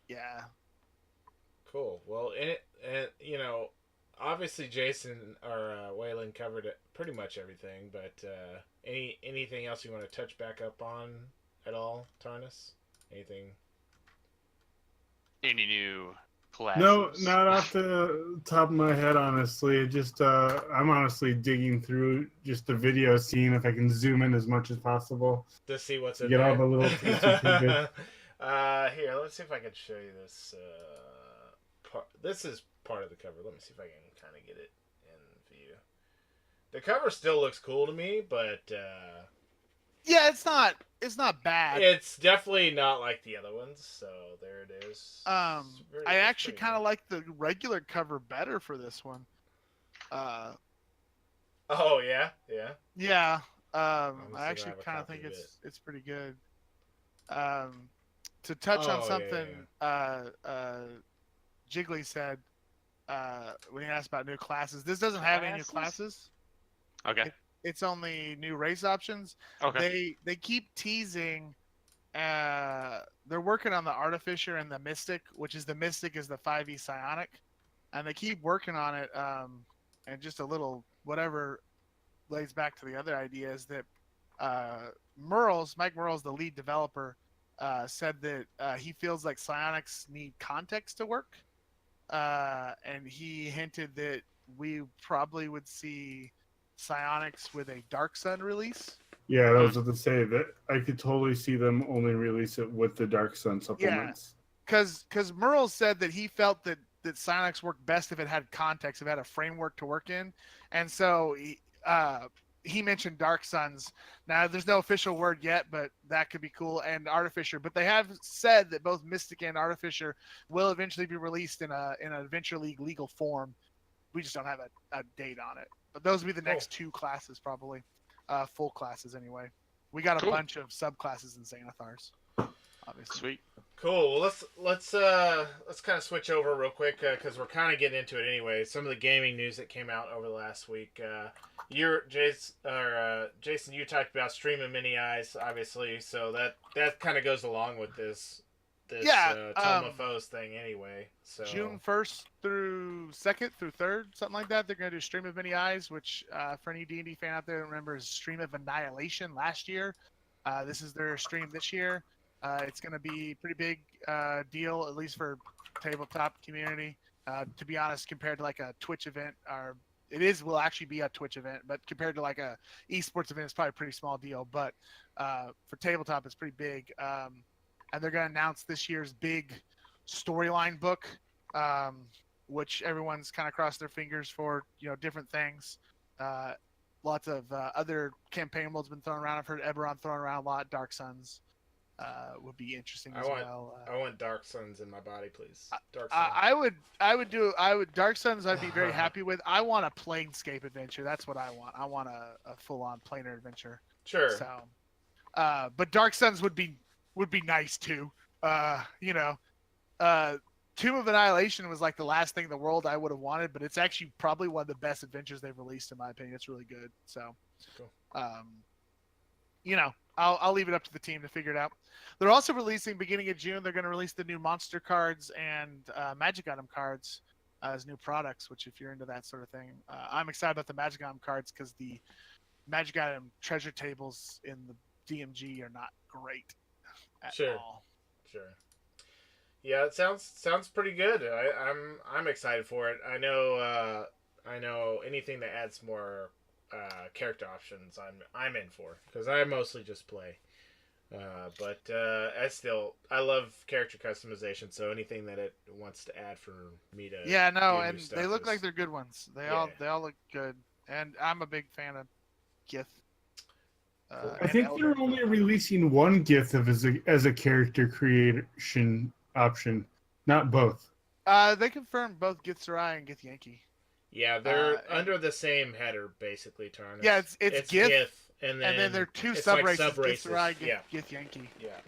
Yeah. Cool. Well, obviously Jason or Waylon covered it, pretty much everything. But anything else you want to touch back up on at all, Tarnus? Anything? Any new classes? No, not off the top of my head, honestly. Just I'm honestly digging through just the video, seeing if I can zoom in as much as possible. To see what's to in get there. all the little tasty tidbits. Here, let's see if I can show you this. This is part of the cover. Let me see if I can kind of get it in view. The cover still looks cool to me, but Yeah, it's not bad. it's definitely not like the other ones. So there it is. I It's actually pretty kind of like the regular cover better for this one. Oh yeah. Yeah. Let me see if I I actually have a kind of copy think of it. it's pretty good. To touch on Oh, something Jiggly said when he asked about new classes, this doesn't have any new classes. Okay. It's only new race options. Okay. They keep teasing. They're working on the Artificer and the Mystic, which is the Mystic is the 5e Psionic, and they keep working on it. And just a little whatever lays back to the other idea is that Mike Merles, the lead developer, said that he feels like psionics need context to work, and he hinted that we probably would see psionics with a Dark Sun release. Yeah, I was going to say that I could totally see them only release it with the Dark Sun supplements. Because Merles said that he felt that psionics worked best if it had context, if it had a framework to work in, and so he mentioned Dark Suns. Now, there's no official word yet, but that could be cool, and Artificer. But they have said that both Mystic and Artificer will eventually be released in an Adventure League legal form. We just don't have a date on it. But those will be the next two classes, probably. Full classes, anyway. We got a bunch of subclasses in Xanathars, obviously. Sweet. Cool. Well, let's kind of switch over real quick because we're kind of getting into it anyway. Some of the gaming news that came out over the last week. Jason, you talked about streaming Mini Eyes, obviously, so that kind of goes along with this Tomofos thing anyway. So June 1st through 2nd through 3rd, something like that. They're going to do Stream of Many Eyes, which for any D&D fan out there, remember is Stream of Annihilation last year. This is their stream this year. It's going to be a pretty big deal, at least for tabletop community. To be honest, compared to like a Twitch event, will actually be a Twitch event, but compared to like a esports event, it's probably a pretty small deal. But for tabletop, it's pretty big. And they're going to announce this year's big storyline book, which everyone's kind of crossed their fingers for, different things. Lots of other campaign modes been thrown around. I've heard Eberron thrown around a lot. Dark Suns would be interesting as well. I want Dark Suns in my body, please. Dark Suns. I would Dark Suns. I'd be very happy with. I want a Planescape adventure. That's what I want. I want a full-on planar adventure. Sure. So, but Dark Suns would be nice too. Tomb of Annihilation was like the last thing in the world I would have wanted, but it's actually probably one of the best adventures they've released in my opinion. It's really good. So, Cool. you know, I'll leave it up to the team to figure it out. They're also releasing beginning of June. They're going to release the new monster cards and Magic Item cards as new products. Which, if you're into that sort of thing, I'm excited about the Magic Item cards because the Magic Item treasure tables in the DMG are not great at all. Sure. Yeah, it sounds pretty good. I'm excited for it. I know anything that adds more character options I'm in for, because I mostly just play. But I love character customization, so anything that it wants to add for me to and they look like they're good ones. They all look good, and I'm a big fan of Gith. I think they're only releasing one Gith as a character creation option, not both. They confirmed both Gith Sarai and Gith Yankee. Yeah, they're under the same header, basically, Tarn. Yeah, it's Gith, and then there are two it's sub-races, like Gith Sarai, Gith Yankee. Yeah.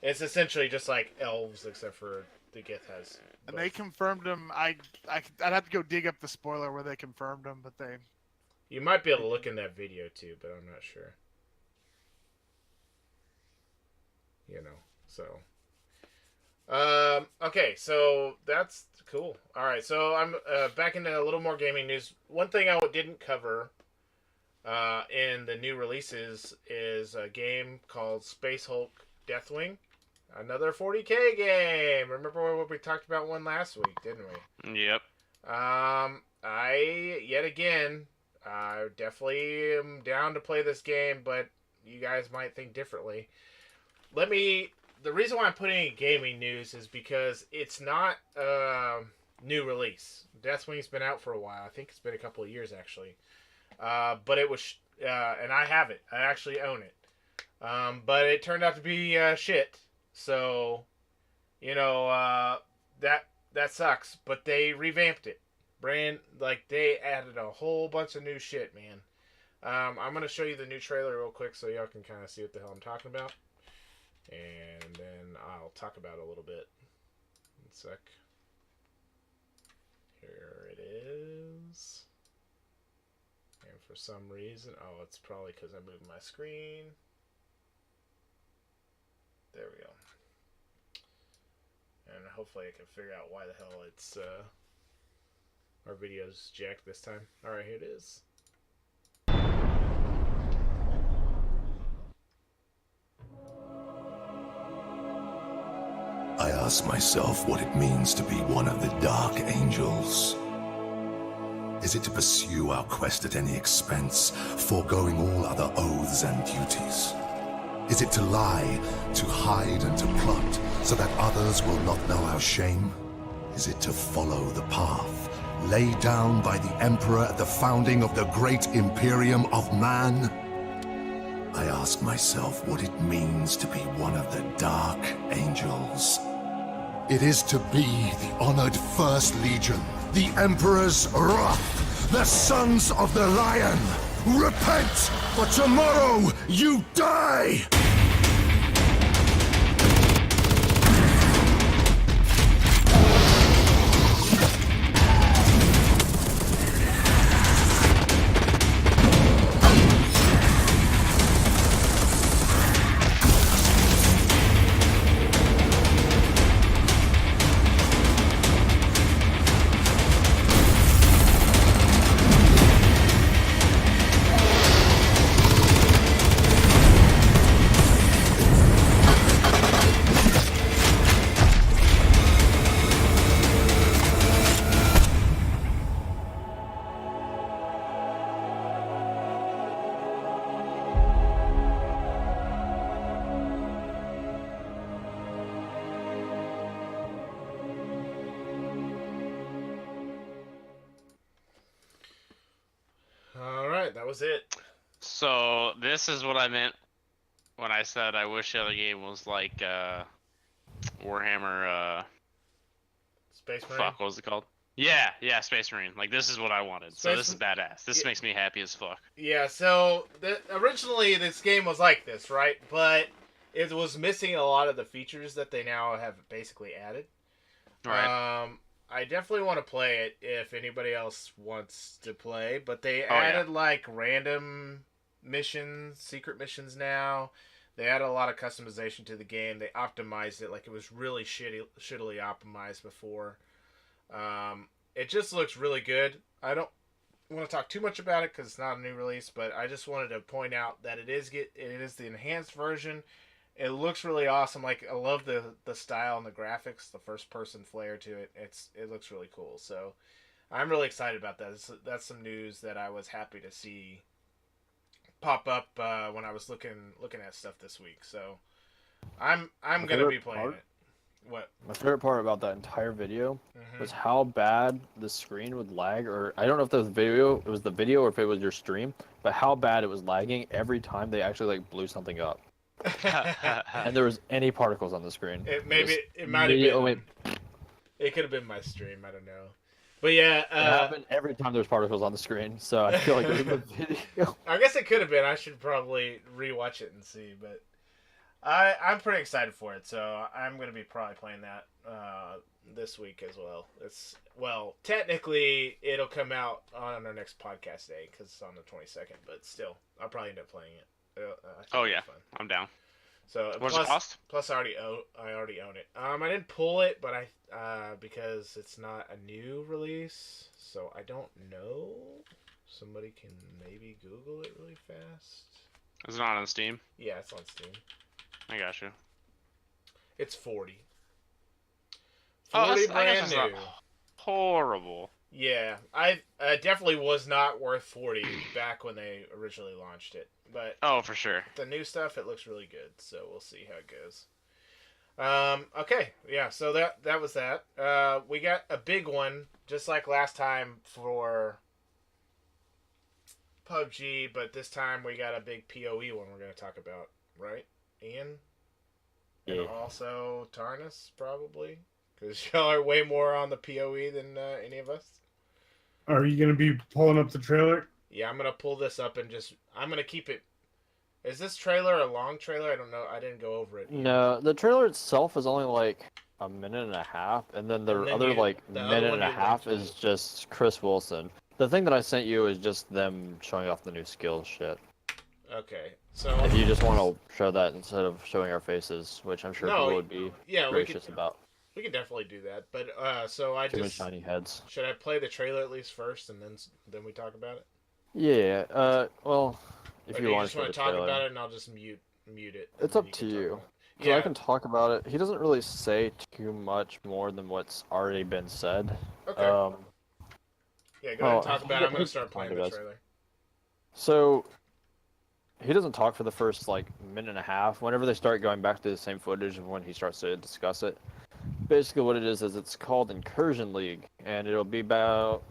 It's essentially just like elves, except for the Gith has both. And they confirmed them. I'd have to go dig up the spoiler where they confirmed them, but they... You might be able to look in that video, too, but I'm not sure. Okay, so that's cool. All right, so I'm back into a little more gaming news. One thing I didn't cover in the new releases is a game called Space Hulk Deathwing. Another 40K game. Remember what we talked about one last week, didn't we? Yep. I definitely am down to play this game, but you guys might think differently. The reason why I'm putting in gaming news is because it's not a new release. Deathwing's been out for a while. I think it's been a couple of years, actually. But it was, and I have it. I actually own it. But it turned out to be shit. So, that sucks. But they revamped it. They added a whole bunch of new shit, man. I'm going to show you the new trailer real quick so y'all can kind of see what the hell I'm talking about. And then I'll talk about it a little bit. 1 sec. Here it is. And for some reason... Oh, it's probably because I moved my screen. There we go. And hopefully I can figure out why the hell it's... our video's jacked this time. Alright, here it is. I ask myself what it means to be one of the Dark Angels. Is it to pursue our quest at any expense, foregoing all other oaths and duties? Is it to lie, to hide and to plot, so that others will not know our shame? Is it to follow the path laid down by the Emperor at the founding of the great Imperium of Man? I ask myself what it means to be one of the Dark Angels. It is to be the honored First Legion, the Emperor's wrath, the Sons of the Lion. Repent, for tomorrow you die! That was it. So this is what I meant when I said I wish the other game was like Warhammer. Space Marine. Fuck, what was it called? Yeah, Space Marine. Like this is what I wanted. So this is badass. This makes me happy as fuck. Yeah. So originally this game was like this, right? But it was missing a lot of the features that they now have basically added. Right. I definitely want to play it if anybody else wants to play, but they Oh, yeah. added like random missions, secret missions now. They added a lot of customization to the game. They optimized it like it was really shittily optimized before. It just looks really good. I don't want to talk too much about it because it's not a new release, but I just wanted to point out that it is the enhanced version. It looks really awesome. Like I love the style and the graphics, the first person flair to it. It looks really cool. So I'm really excited about that. That's some news that I was happy to see pop up when I was looking at stuff this week. So I'm gonna be playing it. What? My favorite part about that entire video was how bad the screen would lag, or I don't know if it was the video or if it was your stream, but how bad it was lagging every time they actually like blew something up. And there was any particles on the screen. It might have been. It could have been my stream. I don't know. But yeah, it happened every time there's particles on the screen, so I feel like it was the video. I guess it could have been. I should probably rewatch it and see, but I'm pretty excited for it. So I'm gonna be probably playing that this week as well. Technically it'll come out on our next podcast day because it's on the 22nd, but still, I'll probably end up playing it. Oh yeah, I'm down. So what does it cost? Plus, I already own it. I didn't pull it, but because it's not a new release, so I don't know. Somebody can maybe Google it really fast. Is it not on Steam? Yeah, it's on Steam. I got you. It's 40. Oh, 40 I brand guess it's new. not horrible. Yeah, I definitely was not worth 40 back when they originally launched it. But oh, for sure. The new stuff, it looks really good. So we'll see how it goes. Okay, yeah. So that was that. We got a big one, just like last time for PUBG, but this time we got a big PoE one we're going to talk about, right, Ian? Yeah. And also Tarnus, probably, because y'all are way more on the PoE than any of us. Are you going to be pulling up the trailer? Yeah, I'm going to pull this up and I'm going to keep it. Is this trailer a long trailer? I don't know. I didn't go over it. No, the trailer itself is only like a minute and a half, and then the other minute and a half is just Chris Wilson. The thing that I sent you is just them showing off the new skills shit. Okay, so if you just want to show that instead of showing our faces, which I'm sure people would be gracious about. We can definitely do that, but so I Too many just shiny heads. Should I play the trailer at least first, and then we talk about it? Yeah. Well, if or you do want just want to talk about it, and I'll just mute it. It's up to you. So I can talk about it. He doesn't really say too much more than what's already been said. Okay. Yeah, go ahead and talk about it. I'm going to start playing the trailer. So, he doesn't talk for the first, minute and a half. Whenever they start going back to the same footage of when he starts to discuss it. Basically what it is it's called Incursion League. And it'll be about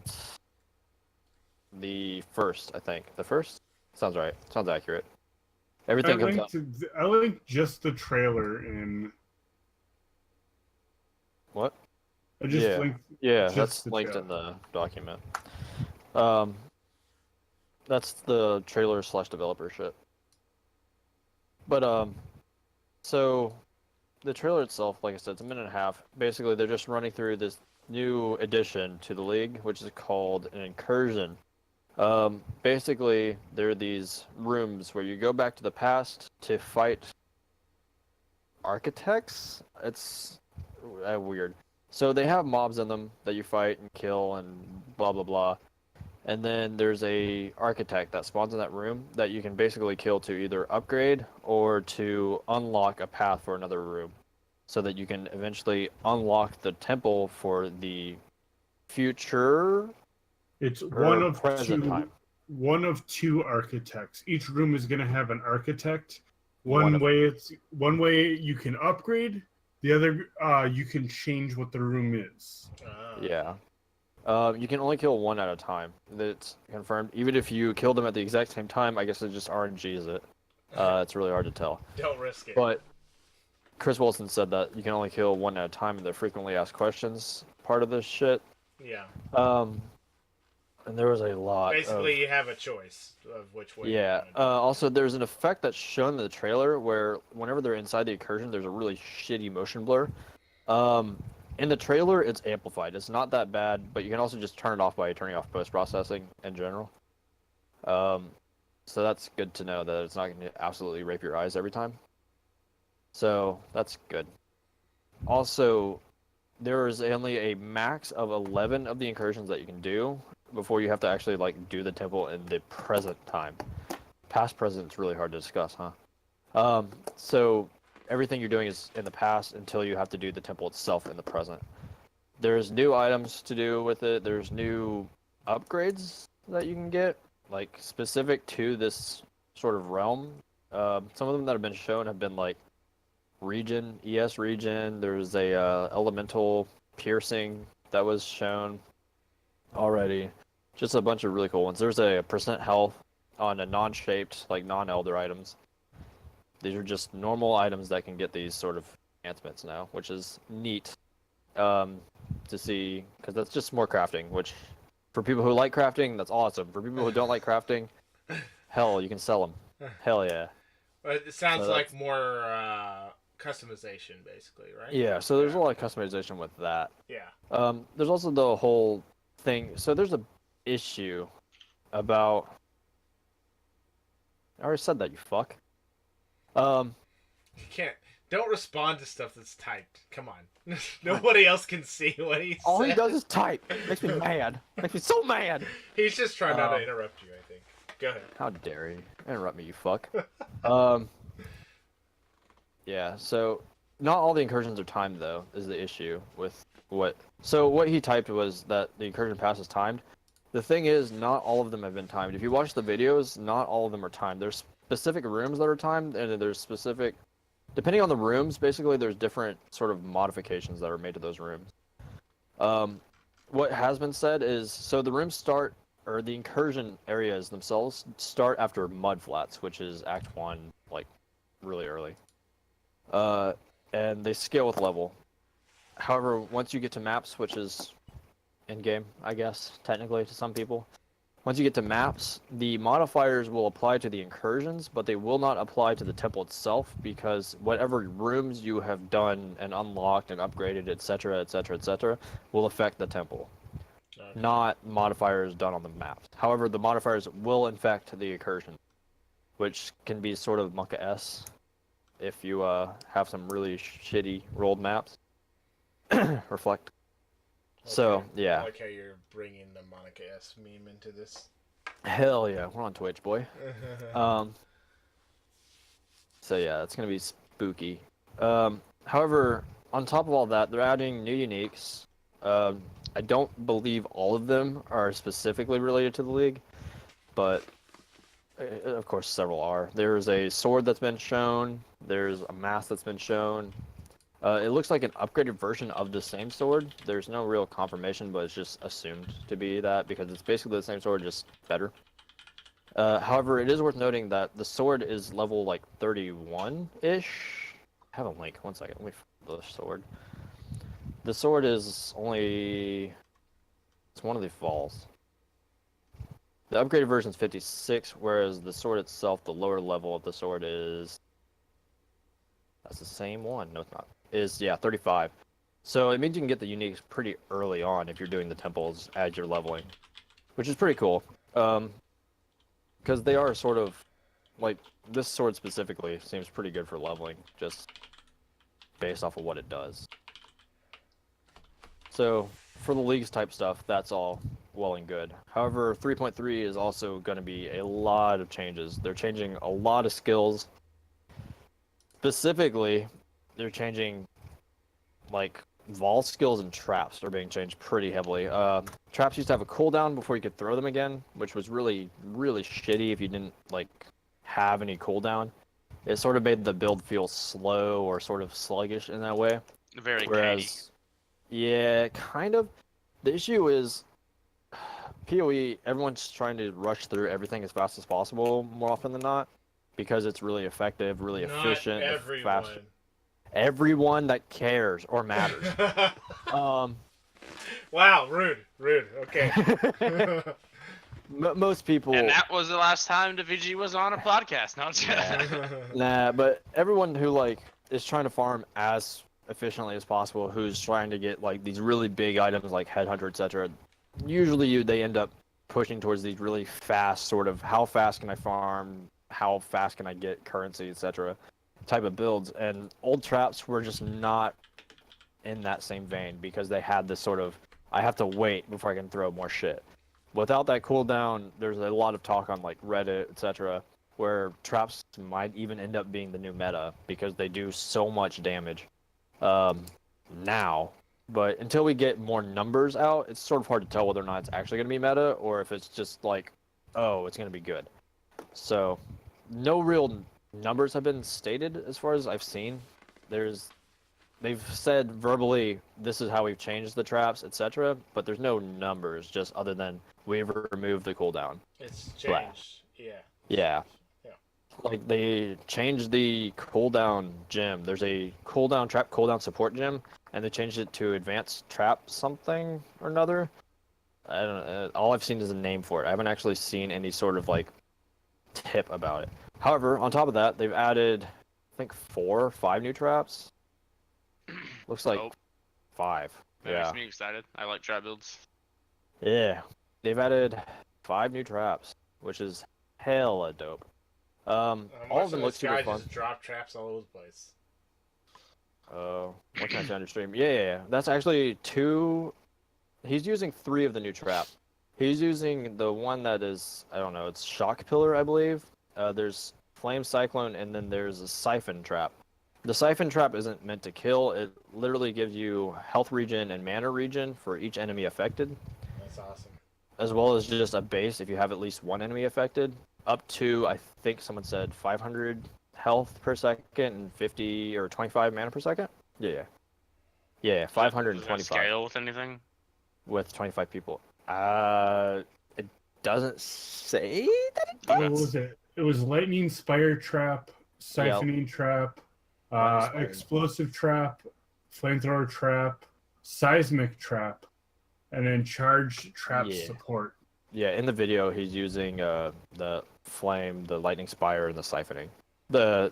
the 1st, I think. The 1st? Sounds right. Sounds accurate. Everything comes out. I linked just the trailer in. What? I just linked. Yeah, that's linked in the document. That's the trailer / developer shit. But so the trailer itself, like I said, it's a minute and a half. Basically, they're just running through this new addition to the league, which is called an incursion. Basically, there are these rooms where you go back to the past to fight architects. It's weird. So they have mobs in them that you fight and kill and blah blah blah. And then there's a architect that spawns in that room that you can basically kill to either upgrade or to unlock a path for another room, so that you can eventually unlock the temple for the future. It's one of two architects. Each room is going to have an architect. One way you can upgrade. The other you can change what the room is. Yeah. You can only kill one at a time. That's confirmed. Even if you kill them at the exact same time, I guess it just RNGs it. It's really hard to tell. Don't risk it. But Chris Wilson said that you can only kill one at a time in the frequently asked questions part of this shit. Yeah. And there was a lot. Basically, you have a choice of which way. Yeah. Also, there's an effect that's shown in the trailer where whenever they're inside the incursion, there's a really shitty motion blur. in the trailer, it's amplified. It's not that bad, but you can also just turn it off by turning off post-processing in general. So that's good to know that it's not going to absolutely rape your eyes every time. So that's good. Also, there is only a max of 11 of the incursions that you can do before you have to actually like do the temple in the present time. Past present is really hard to discuss, huh? So everything you're doing is in the past until you have to do the temple itself in the present. There's new items to do with it. There's new upgrades that you can get, like specific to this sort of realm. Some of them that have been shown have been like regen, ES regen. There's a elemental piercing that was shown already. Just a bunch of really cool ones. There's a percent health on a non-shaped, like non-elder items. These are just normal items that can get these sort of enhancements now, which is neat to see, because that's just more crafting, which for people who like crafting, that's awesome. For people who don't like crafting, hell, you can sell them. Hell yeah. But it sounds like more customization, basically, right? Yeah, so there's a lot of customization with that. Yeah. There's also the whole thing. So there's a issue about... I already said that, you fuck. You can't. Don't respond to stuff that's typed. Come on. Nobody else can see what he says. All he does is type. Makes me mad. Makes me so mad. He's just trying not to interrupt you, I think. Go ahead. How dare you interrupt me, you fuck. Yeah, so not all the incursions are timed, though, is the issue with what... So what he typed was that the incursion pass is timed. The thing is, not all of them have been timed. If you watch the videos, not all of them are timed. There's specific rooms that are timed, and there's specific... Depending on the rooms, basically, there's different sort of modifications that are made to those rooms. What has been said is, so the rooms start, or the incursion areas themselves start after mud flats, which is Act 1, like, really early. And they scale with level. However, once you get to maps, which is in-game, I guess, technically, to some people, once you get to maps, the modifiers will apply to the incursions, but they will not apply to the temple itself, because whatever rooms you have done and unlocked and upgraded, etc., etc., etc., will affect the temple. Okay. Not modifiers done on the maps. However, the modifiers will infect the incursion, which can be sort of Monka-S if you have some really shitty rolled maps. Reflect. Okay. So, yeah. I like how you're bringing the Monica S meme into this. Hell yeah, we're on Twitch, boy. So yeah, it's gonna be spooky. However, on top of all that, they're adding new uniques. I don't believe all of them are specifically related to the League, but of course several are. There's a sword that's been shown. There's a mask that's been shown. It looks like an upgraded version of the same sword. There's no real confirmation, but it's just assumed to be that because it's basically the same sword, just better. However, it is worth noting that the sword is level like 31-ish. I have a link. One second. Let me find the sword. The sword is only... It's one of the falls. The upgraded version is 56, whereas the sword itself, the lower level of the sword is... That's the same one. No, it's not. Is, yeah, 35. So it means you can get the uniques pretty early on if you're doing the temples as you're leveling, which is pretty cool. Because they are sort of, like, this sword specifically seems pretty good for leveling, just based off of what it does. So, for the Leagues type stuff, that's all well and good. However, 3.3 is also going to be a lot of changes. They're changing a lot of skills. Specifically, they're changing, like, Vol skills and traps are being changed pretty heavily. Traps used to have a cooldown before you could throw them again, which was really, really shitty if you didn't, like, have any cooldown. It sort of made the build feel slow or sort of sluggish in that way. Very Whereas, yeah, kind of. The issue is, PoE, everyone's trying to rush through everything as fast as possible more often than not, because it's really effective, really efficient, fast. Everyone that cares or matters. Wow, rude. Okay. Most people. And that was the last time DaVinci was on a podcast. No, Nah, but everyone who like is trying to farm as efficiently as possible, who's trying to get like these really big items like Headhunter, etc. Usually they end up pushing towards these really fast sort of how fast can I farm, how fast can I get currency, etc. type of builds, and old traps were just not in that same vein because they had this sort of I have to wait before I can throw more shit. Without that cooldown, there's a lot of talk on like Reddit, etc., where traps might even end up being the new meta because they do so much damage now. But until we get more numbers out, it's sort of hard to tell whether or not it's actually going to be meta or if it's just like, oh, it's going to be good. So, no real numbers have been stated as far as I've seen. They've said verbally, this is how we've changed the traps, etc., but there's no numbers, just other than we've removed the cooldown. It's changed, yeah. Yeah. Like, they changed the cooldown gem. There's a cooldown trap, cooldown support gem, and they changed it to advanced trap something or another. I don't know. All I've seen is a name for it. I haven't actually seen any sort of, like, tip about it. However, on top of that, they've added, I think, 4 or 5 new traps. Looks like 5. That makes me excited. I like trap builds. Yeah. They've added 5 new traps, which is hella dope. All of them look super fun. Just drop traps all over the place. What can I say on your stream? Yeah. That's actually 2. He's using 3 of the new trap. He's using the one that is, I don't know, it's Shock Pillar, I believe. There's Flame Cyclone, and then there's a Siphon Trap. The Siphon Trap isn't meant to kill. It literally gives you health regen and mana regen for each enemy affected. That's awesome. As well as just a base if you have at least one enemy affected. Up to, I think someone said 500 health per second and 50 or 25 mana per second? Yeah, 525. Does that scale with anything? With 25 people. It doesn't say that it does. What was it? It was Lightning Spire Trap, Siphoning Trap, Explosive Trap, Flamethrower Trap, Seismic Trap, and then Charge Trap Support. Yeah, in the video he's using the Flame, the Lightning Spire, and the Siphoning. The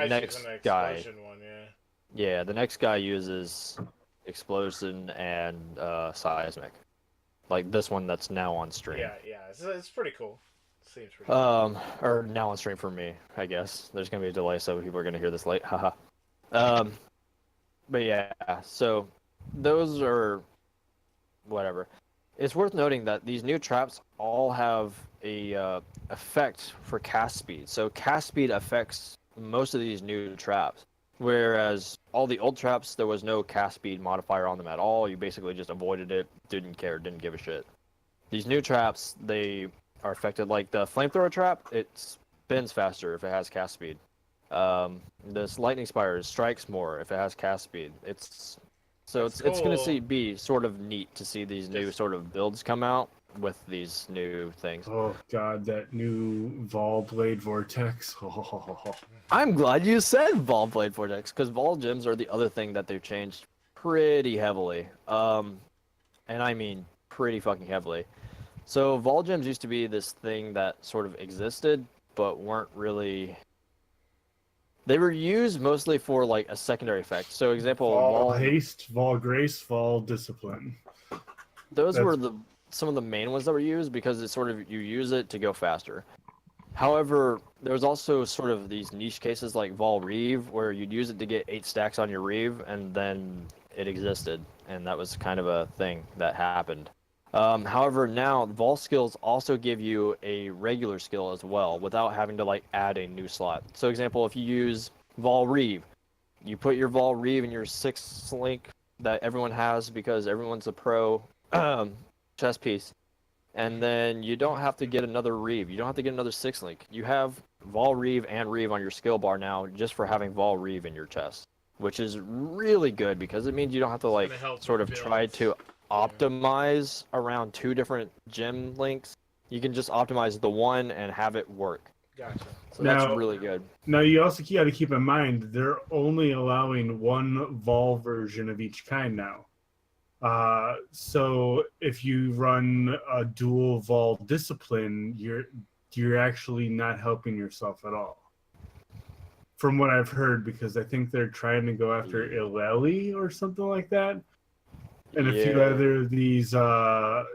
next guy. One, yeah, the next guy uses Explosion and Seismic. Like this one that's now on stream. Yeah, it's pretty cool. Seems pretty cool. Or now on stream for me, I guess. There's gonna be a delay, so people are gonna hear this late. Haha. But yeah, so those are whatever. It's worth noting that these new traps all have a effect for cast speed. So cast speed affects most of these new traps. Whereas all the old traps, there was no cast speed modifier on them at all. You basically just avoided it, didn't care, didn't give a shit. These new traps, they are affected. Like the Flamethrower Trap, it spins faster if it has cast speed. This Lightning Spire strikes more if it has cast speed. It's going to be sort of neat to see these new sort of builds come out with these new things. Oh god, that new Vol Blade Vortex. I'm glad you said Vol Blade Vortex, because Vol Gems are the other thing that they've changed pretty heavily. And I mean pretty fucking heavily. So Vol Gems used to be this thing that sort of existed, but weren't really... They were used mostly for like a secondary effect. So example, Vol Haste, Vol Grace, Vol Discipline. Those were some of the main ones that were used because it's sort of, you use it to go faster. However, there's also sort of these niche cases like Vol Reeve, where you'd use it to get 8 stacks on your Reeve, and then it existed, and that was kind of a thing that happened. However, now Vol skills also give you a regular skill as well, without having to like add a new slot. So example, if you use Vol Reeve, you put your Vol Reeve in your 6th link that everyone has because everyone's a pro chess piece. And then you don't have to get another Reeve. You don't have to get another 6th link. You have Vol Reeve and Reeve on your skill bar now just for having Vol Reeve in your chest, which is really good because it means you don't have to like sort of try to optimize around 2 different gem links. You can just optimize the one and have it work. Gotcha. So that's really good. Now you also got to keep in mind they're only allowing one Vol version of each kind now. So if you run a dual Vol Discipline, you're actually not helping yourself at all. from what I've heard, because I think they're trying to go after Ileli or something like that, and a few other of these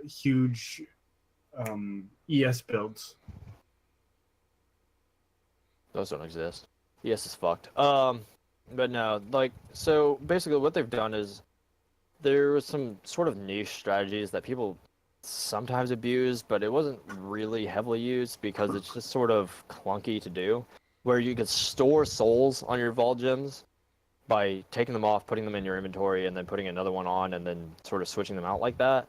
huge ES builds. Those don't exist. ES is fucked. But no, like, so basically what they've done is there was some sort of niche strategies that people sometimes abuse, but it wasn't really heavily used because it's just sort of clunky to do, where you could store souls on your Vault gems by taking them off, putting them in your inventory, and then putting another one on, and then sort of switching them out like that.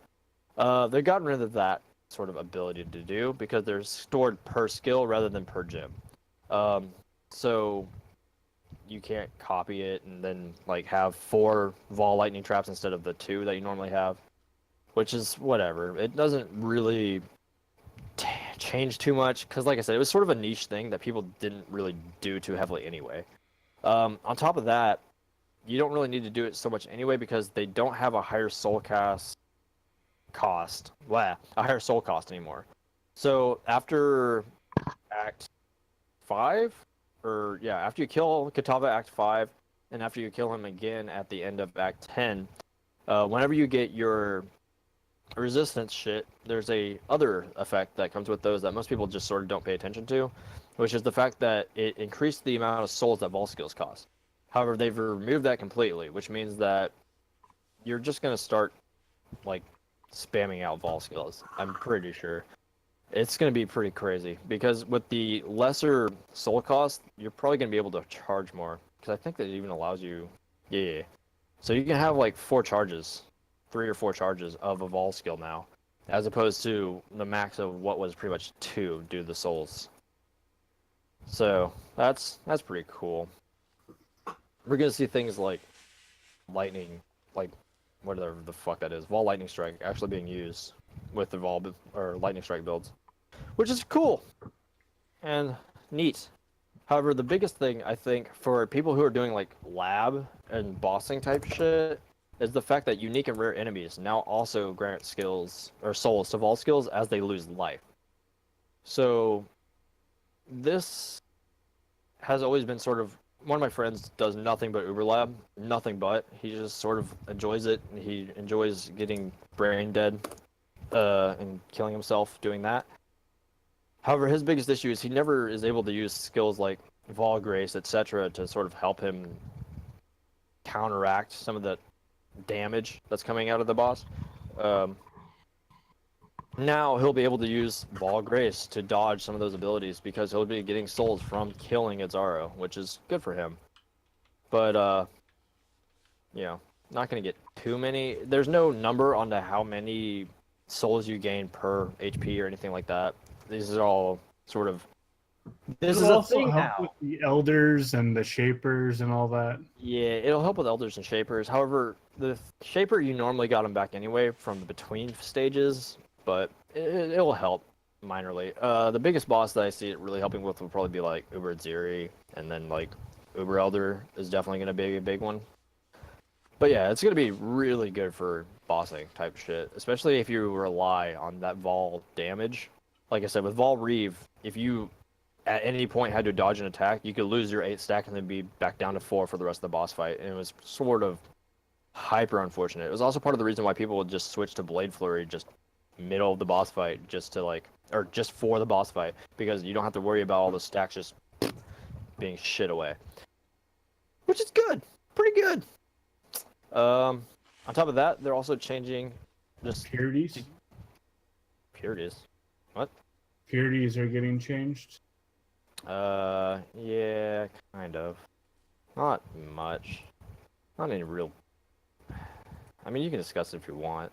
They've gotten rid of that sort of ability to do because they're stored per skill rather than per gem. So you can't copy it and then like have 4 Vol lightning traps instead of the 2 that you normally have, which is whatever. It doesn't really change too much because, like I said, it was sort of a niche thing that people didn't really do too heavily anyway. On top of that, you don't really need to do it so much anyway because they don't have a higher soul cost anymore. So after Act 5, after you kill Kitava Act 5, and after you kill him again at the end of Act 10, whenever you get your resistance shit, there's a other effect that comes with those that most people just sort of don't pay attention to, which is the fact that it increased the amount of souls that Vol skills cost. However, they've removed that completely, which means that you're just going to start like spamming out Vol skills. I'm pretty sure. It's going to be pretty crazy because with the lesser soul cost, you're probably going to be able to charge more because I think that it even allows you. Yeah. So you can have like 4 charges, 3 or 4 charges of a Vol skill now, as opposed to the max of what was pretty much 2 due to the souls. So that's pretty cool. We're going to see things like lightning, like whatever the fuck that is, Vol lightning strike actually being used with the Vol or lightning strike builds, which is cool and neat. However, the biggest thing I think for people who are doing like lab and bossing type shit is the fact that unique and rare enemies now also grant skills or souls to Vol skills as they lose life. So this has always been sort of, one of my friends does nothing but Uber Lab, nothing but. He just sort of enjoys it. He enjoys getting brain dead and killing himself doing that. However, his biggest issue is he never is able to use skills like Vol Grace, etc. to sort of help him counteract some of the damage that's coming out of the boss. Now he'll be able to use Vol Grace to dodge some of those abilities because he'll be getting souls from killing Azaro, which is good for him. But, not going to get too many. There's no number on to how many souls you gain per HP or anything like that. These are all sort of... This is a thing now. With the Elders and the Shapers and all that. Yeah, it'll help with Elders and Shapers. However, the Shaper, you normally got him back anyway from the between stages, but it will help minorly. The biggest boss that I see it really helping with will probably be like Uber Ziri, and then like Uber Elder is definitely going to be a big one. But yeah, it's going to be really good for bossing type shit, especially if you rely on that Vol damage. Like I said, with Vol Reeve, if you at any point had to dodge an attack, you could lose your 8 stack and then be back down to 4 for the rest of the boss fight, and it was sort of hyper unfortunate. It was also part of the reason why people would just switch to Blade Flurry just middle of the boss fight just for the boss fight, because you don't have to worry about all the stacks just being shit away, which is good, pretty good. On top of that, they're also changing just Purities. What? Purities are getting changed. Yeah, kind of. Not much. Not any real. I mean, you can discuss it if you want.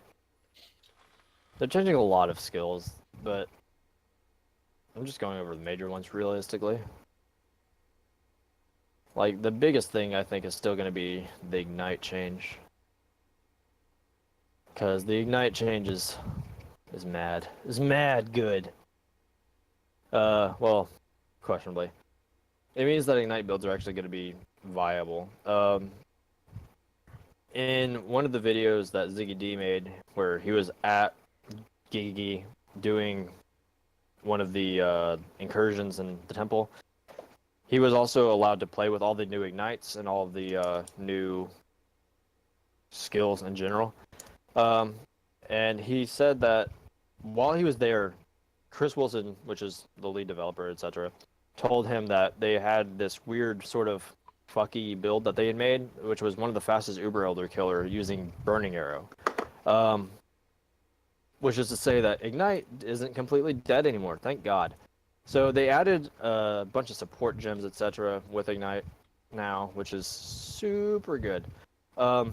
They're changing a lot of skills, but I'm just going over the major ones realistically. Like, the biggest thing I think is still going to be the Ignite change. Because the Ignite change is mad. Is mad good. Well, questionably. It means that Ignite builds are actually going to be viable. In one of the videos that Ziggy D made, where he was at Gigi doing one of the incursions in the temple, he was also allowed to play with all the new ignites and all of the new skills in general. And he said that while he was there, Chris Wilson, which is the lead developer, etc., told him that they had this weird sort of fucky build that they had made, which was one of the fastest Uber Elder killer using Burning Arrow. Which is to say that Ignite isn't completely dead anymore, thank God. So they added a bunch of support gems, etc., with Ignite now, which is super good. Let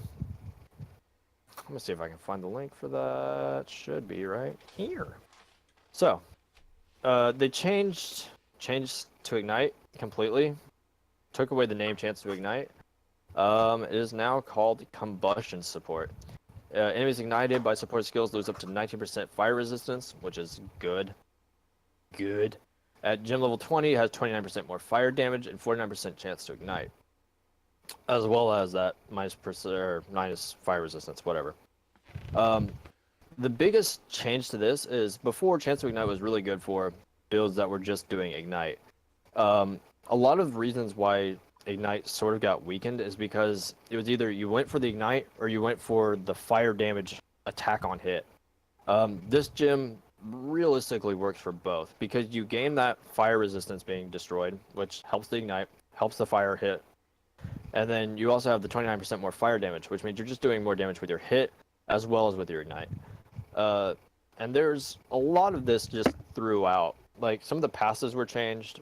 me see if I can find the link for that. Should be right here. So, they changed to Ignite completely. Took away the name Chance to Ignite. It is now called Combustion Support. Enemies ignited by support skills lose up to 19% fire resistance, which is good. Good. At gem level 20, it has 29% more fire damage and 49% chance to ignite. As well as that minus fire resistance, whatever. The biggest change to this is before Chance to Ignite was really good for builds that were just doing Ignite. A lot of reasons why Ignite sort of got weakened is because it was either you went for the Ignite or you went for the fire damage attack on hit. This gem realistically works for both because you gain that fire resistance being destroyed, which helps the Ignite, helps the fire hit. And then you also have the 29% more fire damage, which means you're just doing more damage with your hit as well as with your Ignite. And there's a lot of this just throughout. Like, some of the passes were changed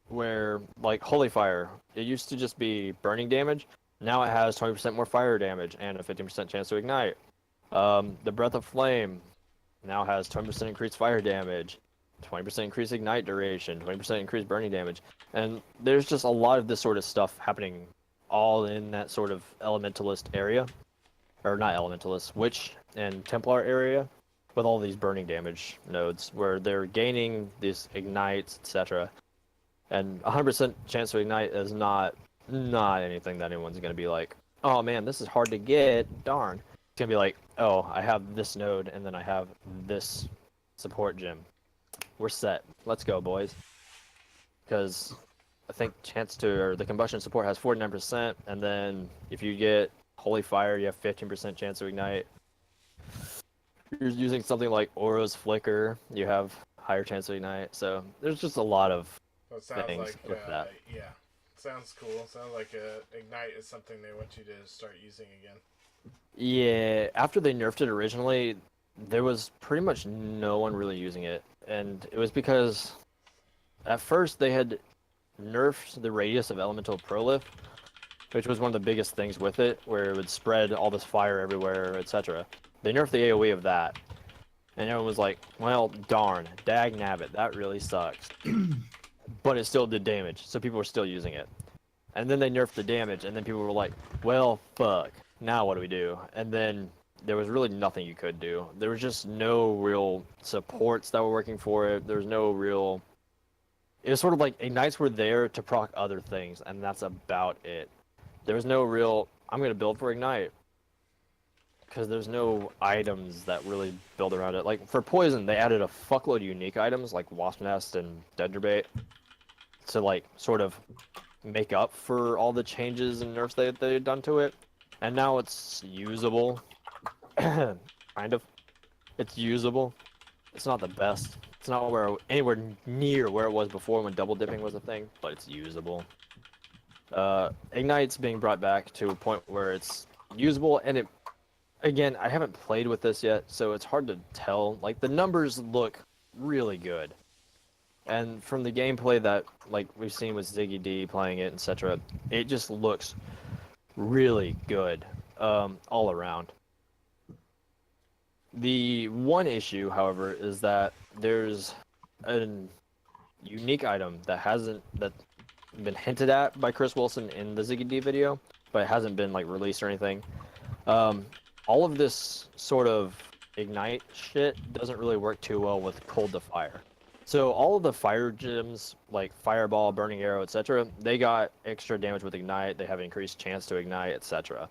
where, like, Holy Fire, it used to just be burning damage. Now it has 20% more fire damage and a 15% chance to ignite. The Breath of Flame now has 20% increased fire damage, 20% increased ignite duration, 20% increased burning damage. And there's just a lot of this sort of stuff happening all in that sort of Elementalist area. Or not Elementalist, Witch and Templar area with all these burning damage nodes where they're gaining these ignites, etc. And 100% chance to ignite is not anything that anyone's going to be like, oh man, this is hard to get, darn. It's going to be like, oh, I have this node and then I have this support gem. We're set. Let's go, boys. Because I think the combustion support has 49%, and then if you get Holy Fire, you have 15% chance to ignite. If you're using something like Aura's Flicker, you have higher chance to ignite. So there's just a lot of things with that. Yeah, sounds cool. Sounds like Ignite is something they want you to start using again. Yeah, after they nerfed it originally, there was pretty much no one really using it. And it was because at first they had nerfed the radius of Elemental Prolif, which was one of the biggest things with it, where it would spread all this fire everywhere, etc. They nerfed the AoE of that. And everyone was like, well, darn, dag nabbit, that really sucks. But it still did damage, so people were still using it. And then they nerfed the damage, and then people were like, well, fuck, now what do we do? And then there was really nothing you could do. There was just no real supports that were working for it. There was no real... It was sort of like Ignites were there to proc other things, and that's about it. There was no real, I'm going to build for Ignite. Because there's no items that really build around it. Like, for Poison, they added a fuckload of unique items, like Wasp Nest and Dendrobate, to, like, sort of make up for all the changes and nerfs they had done to it. And now it's usable. Kind of. It's usable. It's not the best. It's not anywhere near where it was before when double dipping was a thing, but it's usable. Ignite's being brought back to a point where it's usable, and again, I haven't played with this yet, so it's hard to tell. Like, the numbers look really good. And from the gameplay that, like, we've seen with Ziggy D playing it, etc., it just looks really good, all around. The one issue, however, is that there's a unique item that hasn't been hinted at by Chris Wilson in the Ziggy D video, but it hasn't been, like, released or anything. All of this sort of Ignite shit doesn't really work too well with Cold to Fire. So all of the fire gems, like Fireball, Burning Arrow, etc., they got extra damage with Ignite, they have increased chance to ignite, etc.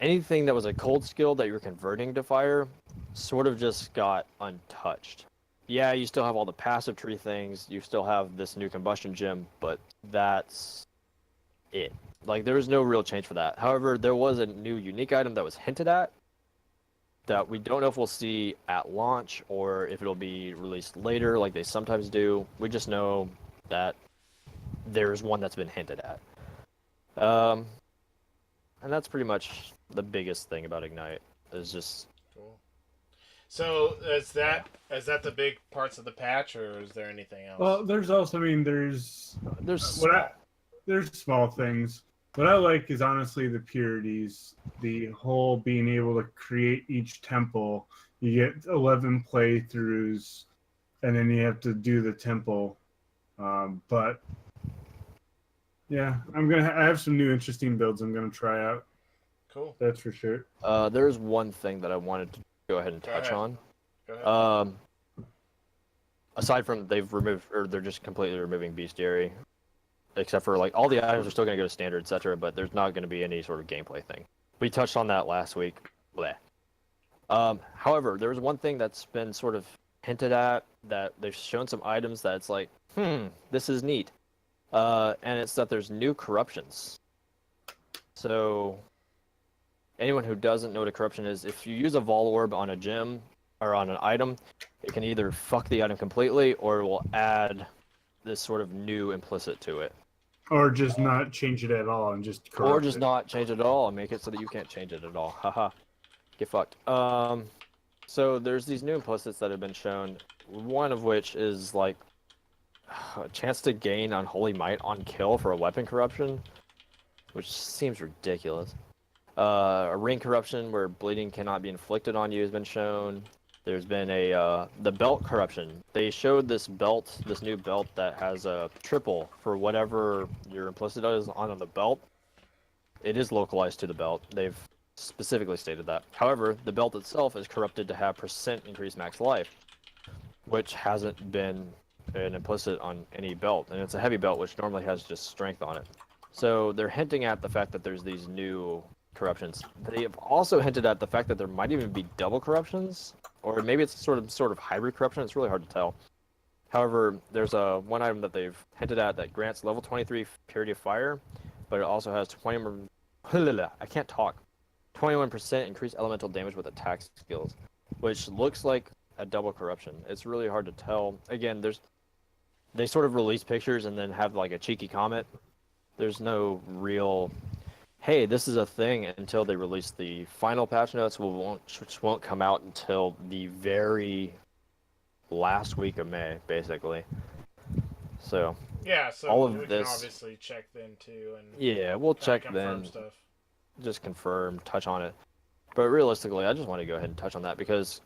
Anything that was a cold skill that you were converting to fire sort of just got untouched. yeah, you still have all the passive tree things. You still have this new combustion gem, but that's it. Like, there was no real change for that. However, there was a new unique item that was hinted at that we don't know if we'll see at launch or if it'll be released later, like they sometimes do. We just know that there's one that's been hinted at. And that's pretty much the biggest thing about Ignite. Is just cool. So is that the big parts of the patch, or is there anything else? Well, there's also, I mean, there's small things. What I like is honestly the purities, the whole being able to create each temple. You get 11 playthroughs, and then you have to do the temple. But yeah, I have some new interesting builds I'm gonna try out. Cool. That's for sure. There's one thing that I wanted to go ahead and touch on. Go ahead. Aside from they're just completely removing bestiary, except for like all the items are still going to go to standard, etc. But there's not going to be any sort of gameplay thing. We touched on that last week. Bleh. However, there's one thing that's been sort of hinted at, that they've shown some items that it's like, this is neat, and it's that there's new corruptions. So anyone who doesn't know what a corruption is, if you use a Vol Orb on a gem or on an item, it can either fuck the item completely or it will add this sort of new implicit to it. Or just not change it at all and just corrupt Or just it. not change it at all and make it so that you can't change it at all. Haha. Get fucked. So there's these new implicits that have been shown, one of which is like a chance to gain Unholy Might on kill for a weapon corruption, which seems ridiculous. A ring corruption where bleeding cannot be inflicted on you has been shown. There's been the belt corruption. They showed this belt, this new belt that has a triple for whatever your implicit is on the belt. It is localized to the belt. They've specifically stated that. However, the belt itself is corrupted to have % increased max life, which hasn't been an implicit on any belt, and it's a heavy belt which normally has just strength on it. So they're hinting at the fact that there's these new corruptions. They have also hinted at the fact that there might even be double corruptions, or maybe it's sort of hybrid corruption. It's really hard to tell. However, there's one item that they've hinted at that grants level 23 Purity of Fire, but it also has 21% increased elemental damage with attack skills, which looks like a double corruption. It's really hard to tell. Again, they sort of release pictures and then have like a cheeky comment. There's no real, hey, this is a thing, until they release the final patch notes, which won't come out until the very last week of May, basically. So yeah, so all of we this, can obviously check then too, and yeah, we'll check confirm then. stuff. Just confirm, touch on it. But realistically, I just want to go ahead and touch on that because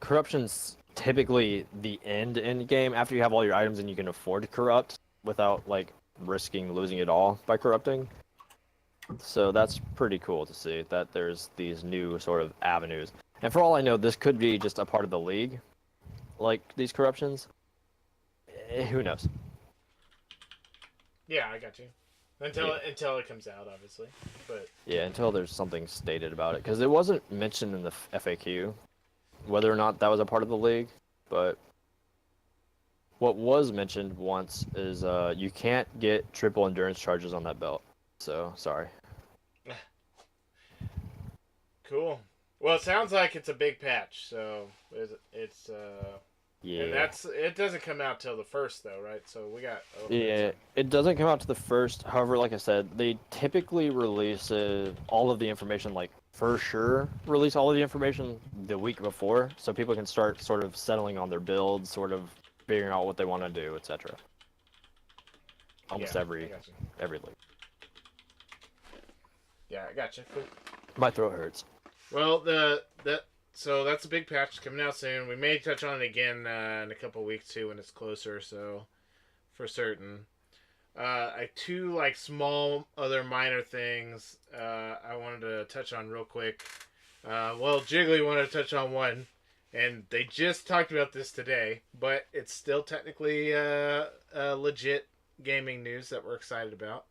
corruption's typically the end game after you have all your items and you can afford to corrupt without like risking losing it all by corrupting. So that's pretty cool to see that there's these new sort of avenues. And for all I know, this could be just a part of the league, like these corruptions. Who knows? Yeah, I got you. Until it comes out, obviously. But yeah, until there's something stated about it, because it wasn't mentioned in the FAQ whether or not that was a part of the league. But what was mentioned once is you can't get triple endurance charges on that belt. So sorry. Cool. Well, it sounds like it's a big patch. So it's yeah. And it doesn't come out till the 1st though, right? So we got. Yeah, it doesn't come out to the 1st. However, like I said, they typically release all of the information, like for sure release all of the information the week before, so people can start sort of settling on their builds, sort of figuring out what they want to do, etc. Almost every league. Yeah, I gotcha. Cool. My throat hurts. Well, so that's a big patch coming out soon. We may touch on it again in a couple weeks too when it's closer. So, for certain, two like small other minor things I wanted to touch on real quick. Well, Jiggly wanted to touch on one, and they just talked about this today, but it's still technically legit gaming news that we're excited about.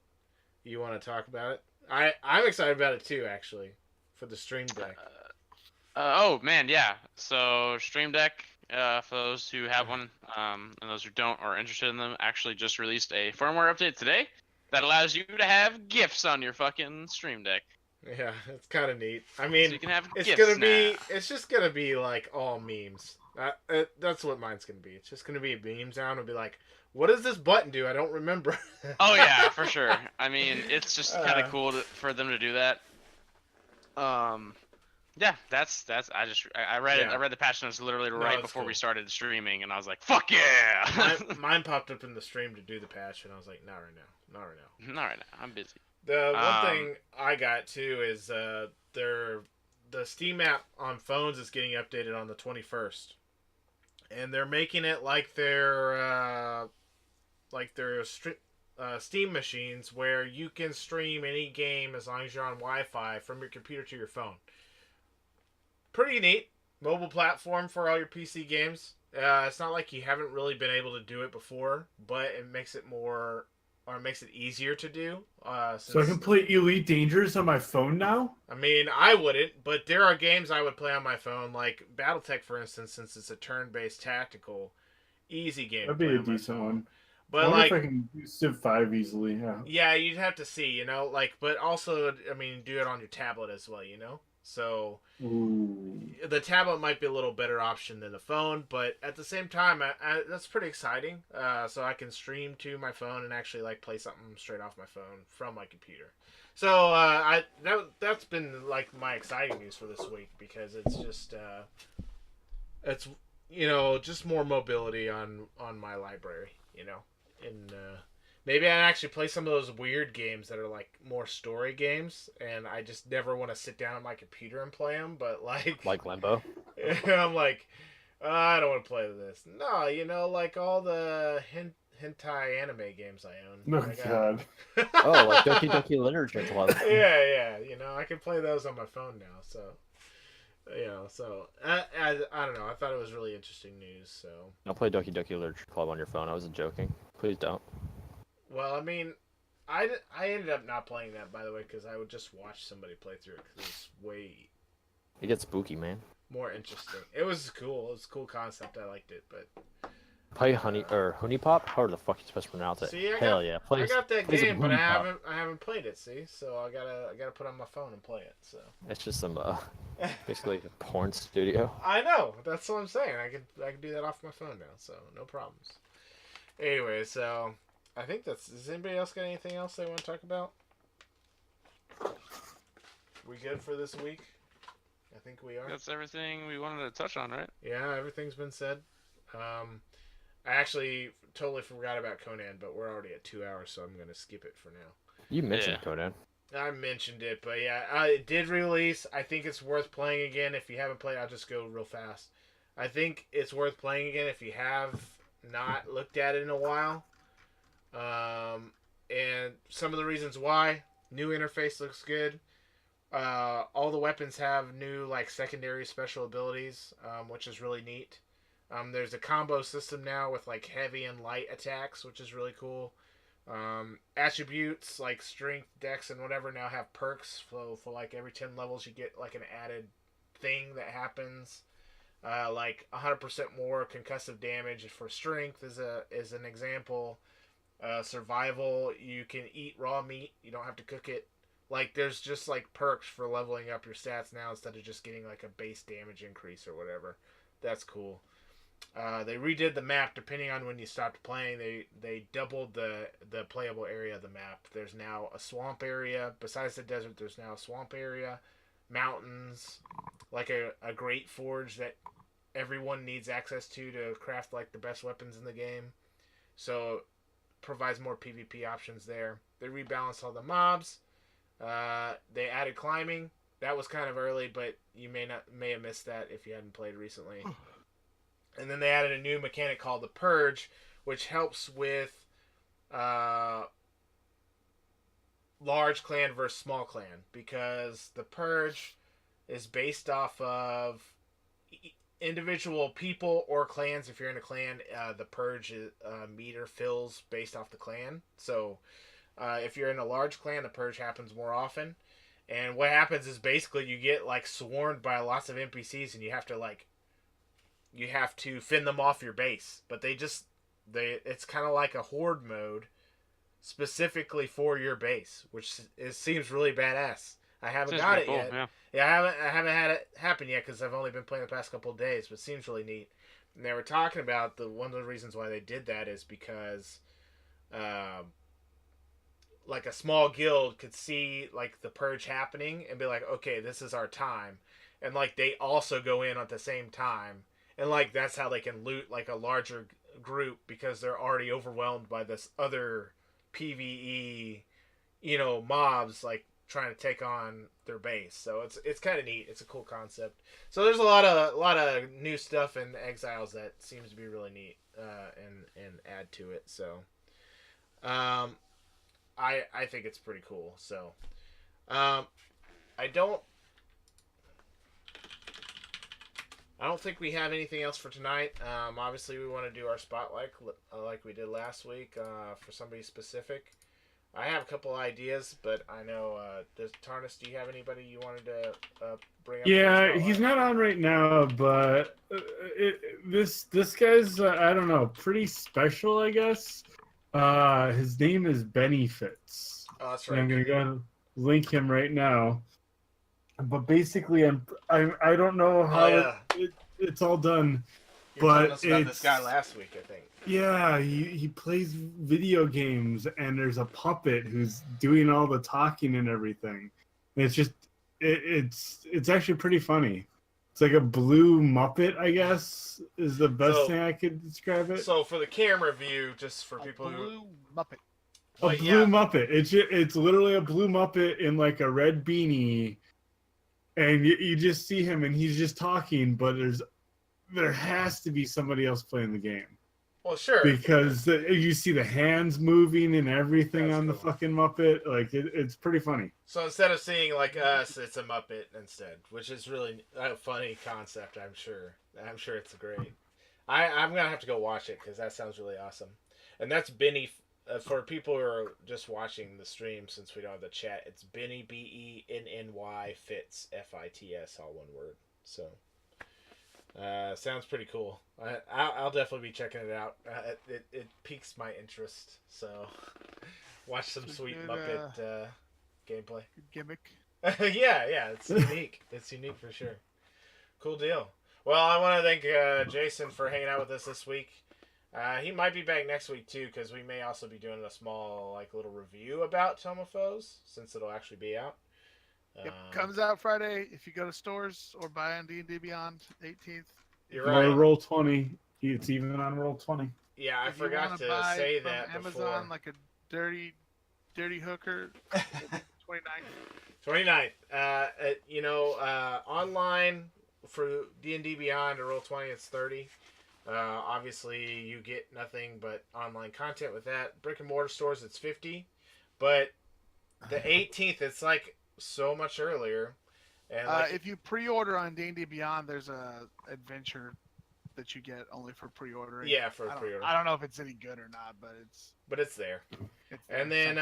You want to talk about it? I'm excited about it too, actually, for the Stream Deck. Oh man, yeah. So Stream Deck for those who have one, and those who don't or are interested in them, actually just released a firmware update today that allows you to have GIFs on your fucking Stream Deck. Yeah, it's kind of neat. I mean, So you can have it's GIFs gonna now. be, it's just gonna be like all memes. That's what mine's gonna be. It's just gonna be a meme sound. It'll be like, what does this button do? I don't remember. Oh yeah, for sure. I mean, it's just kind of cool for them to do that. Yeah, that's. I read it. Yeah. I read the patch notes literally No, right it's before we cool. started streaming, and I was like, "Fuck yeah!" Mine popped up in the stream to do the patch, and I was like, not right now, not right now. Not right now. I'm busy. The one thing I got too is the Steam app on phones is getting updated on the 21st, and they're making it like their Steam machines where you can stream any game as long as you're on Wi-Fi from your computer to your phone. Pretty neat mobile platform for all your PC games. It's not like you haven't really been able to do it before, but it makes it more, or it makes it easier to do. So I can play Elite Dangerous on my phone now? I mean, I wouldn't, but there are games I would play on my phone, like BattleTech, for instance, since it's a turn-based tactical, easy game. That'd to be play a on my decent phone. one. But I wonder like, if I can do Civ 5 easily, yeah. yeah, you'd have to see, like, but also, I mean, do it on your tablet as well, So Ooh. the tablet might be a little better option than the phone, but at the same time, that's pretty exciting. So I can stream to my phone and actually like play something straight off my phone from my computer. So that's been like my exciting news for this week, because it's just it's just more mobility on my library, and maybe I actually play some of those weird games that are like more story games, and I just never want to sit down on my computer and play them. But Like Limbo. I'm like, I don't want to play this. No, like all the hentai anime games I own. Oh, God. Oh, like Doki Doki Literature Club. Yeah. I can play those on my phone now. So, I don't know. I thought it was really interesting news. So. I'll play Doki Doki Literature Club on your phone. I wasn't joking. Please don't. Well, I mean, I ended up not playing that, by the way, because I would just watch somebody play through it, because it's way It gets spooky, man. more interesting. It was cool. It was a cool concept. I liked it, but Play Honey Pop? However the fuck you supposed to pronounce it. see, Hell yeah. I got that play some game, but I Honey Pop. haven't played it. See, so I gotta put it on my phone and play it. So It's just some basically a porn studio. I know, that's what I'm saying. I can do that off my phone now, so no problems. Anyway, so I think that's. Does anybody else got anything else they want to talk about? We good for this week? I think we are. That's everything we wanted to touch on, right? Yeah, everything's been said. I actually totally forgot about Conan, but we're already at 2 hours, so I'm gonna skip it for now. You mentioned Conan. I mentioned it, but yeah, it did release. I think it's worth playing again. If you haven't played, I'll just go real fast. I think it's worth playing again if you have not looked at it in a while. And some of the reasons why: new interface looks good. All the weapons have new like secondary special abilities, which is really neat. There's a combo system now with like heavy and light attacks, which is really cool. Attributes like strength, dex, and whatever now have perks. So for like every 10 levels, you get like an added thing that happens. Like 100% more concussive damage for strength is an example. Survival, you can eat raw meat. You don't have to cook it. Like there's just like perks for leveling up your stats now instead of just getting like a base damage increase or whatever. That's cool. They redid the map depending on when you stopped playing. They doubled the playable area of the map. There's now a swamp area. Besides the desert, there's now a swamp area, mountains, like a great forge that everyone needs access to craft like the best weapons in the game. So provides more PvP options there. They rebalanced all the mobs. They added climbing. That was kind of early, but you may have missed that if you hadn't played recently. And then they added a new mechanic called the Purge, which helps with large clan versus small clan, because the Purge is based off of individual people or clans. If you're in a clan, the Purge meter fills based off the clan. So if you're in a large clan, the Purge happens more often. And what happens is basically you get like swarmed by lots of NPCs, and you have to like you have to fend them off your base. But it's kind of like a horde mode specifically for your base, which seems really badass. I haven't got it yet. Yeah. Yeah, I haven't had it happen yet because I've only been playing the past couple of days, but it seems really neat. And they were talking about one of the reasons why they did that is because, like a small guild could see like the purge happening and be like, okay, this is our time, and like they also go in at the same time, and like that's how they can loot like a larger group because they're already overwhelmed by this other PvE, mobs like trying to take on their base. So it's kind of neat. It's a cool concept. So there's a lot of new stuff in Exiles that seems to be really neat and add to it. So I think it's pretty cool. So I don't think we have anything else for tonight. Obviously, we want to do our spotlight like we did last week for somebody specific. I have a couple ideas, but I know, Tarnus, do you have anybody you wanted to bring up? Yeah, he's not on right now, but this guy's, I don't know, pretty special, I guess. His name is Benny Fitz. Oh, that's right. I'm going to go and link him right now. But basically, I don't know how it's all done. You were telling us about this guy last week, I think. Yeah, he plays video games, and there's a puppet who's doing all the talking and everything. And it's just, it's actually pretty funny. It's like a blue Muppet, I guess, is the best thing I could describe it. So for the camera view, just for people blue Muppet. A blue Muppet. It's literally a blue Muppet in like a red beanie, and you just see him, and he's just talking, but there has to be somebody else playing the game. Well, sure. Because you see the hands moving and everything on the fucking Muppet. Like, it's pretty funny. So instead of seeing like us, it's a Muppet instead, which is really a funny concept, I'm sure. I'm sure it's great. I'm going to have to go watch it because that sounds really awesome. And that's Benny, for people who are just watching the stream since we don't have the chat, it's Benny, Benny Fitz, Fits, all one word. So... sounds pretty cool. I'll definitely be checking it out. It piques my interest. So, watch some sweet Muppet gameplay. Good gimmick. yeah, it's unique. It's unique for sure. Cool deal. Well, I want to thank Jason for hanging out with us this week. He might be back next week too, because we may also be doing a small little review about Tome of Foes, since it'll actually be out. Yep, comes out Friday. If you go to stores or buy on D&D Beyond 18th. You're right. Or Roll20. It's even on Roll20. Yeah, I forgot to buy say from that Amazon before. like a dirty hooker. 29th. Online for D&D Beyond or Roll20, it's 30. Obviously, you get nothing but online content with that. Brick and mortar stores, it's 50. But the 18th, it's like so much earlier. And if you pre-order on D&D Beyond, there's a adventure that you get only for pre-ordering. Yeah, for pre-order. I don't know if it's any good or not, but it's there. And then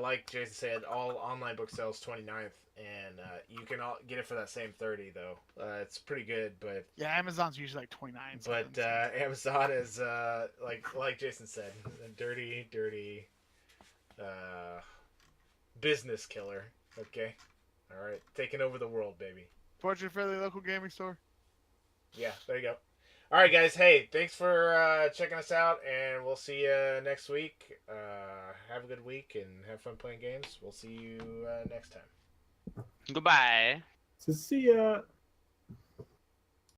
like Jason said, all online book sales 29th, and you can all get it for that same 30 though. It's pretty good, but yeah, Amazon's usually like 29. But Amazon is like Jason said, a dirty business killer. Okay. All right, taking over the world, baby. Fortune friendly local gaming store. Yeah, there you go. All right, guys. Hey, thanks for checking us out, and we'll see you next week. Have a good week and have fun playing games. We'll see you next time. Goodbye. So see ya.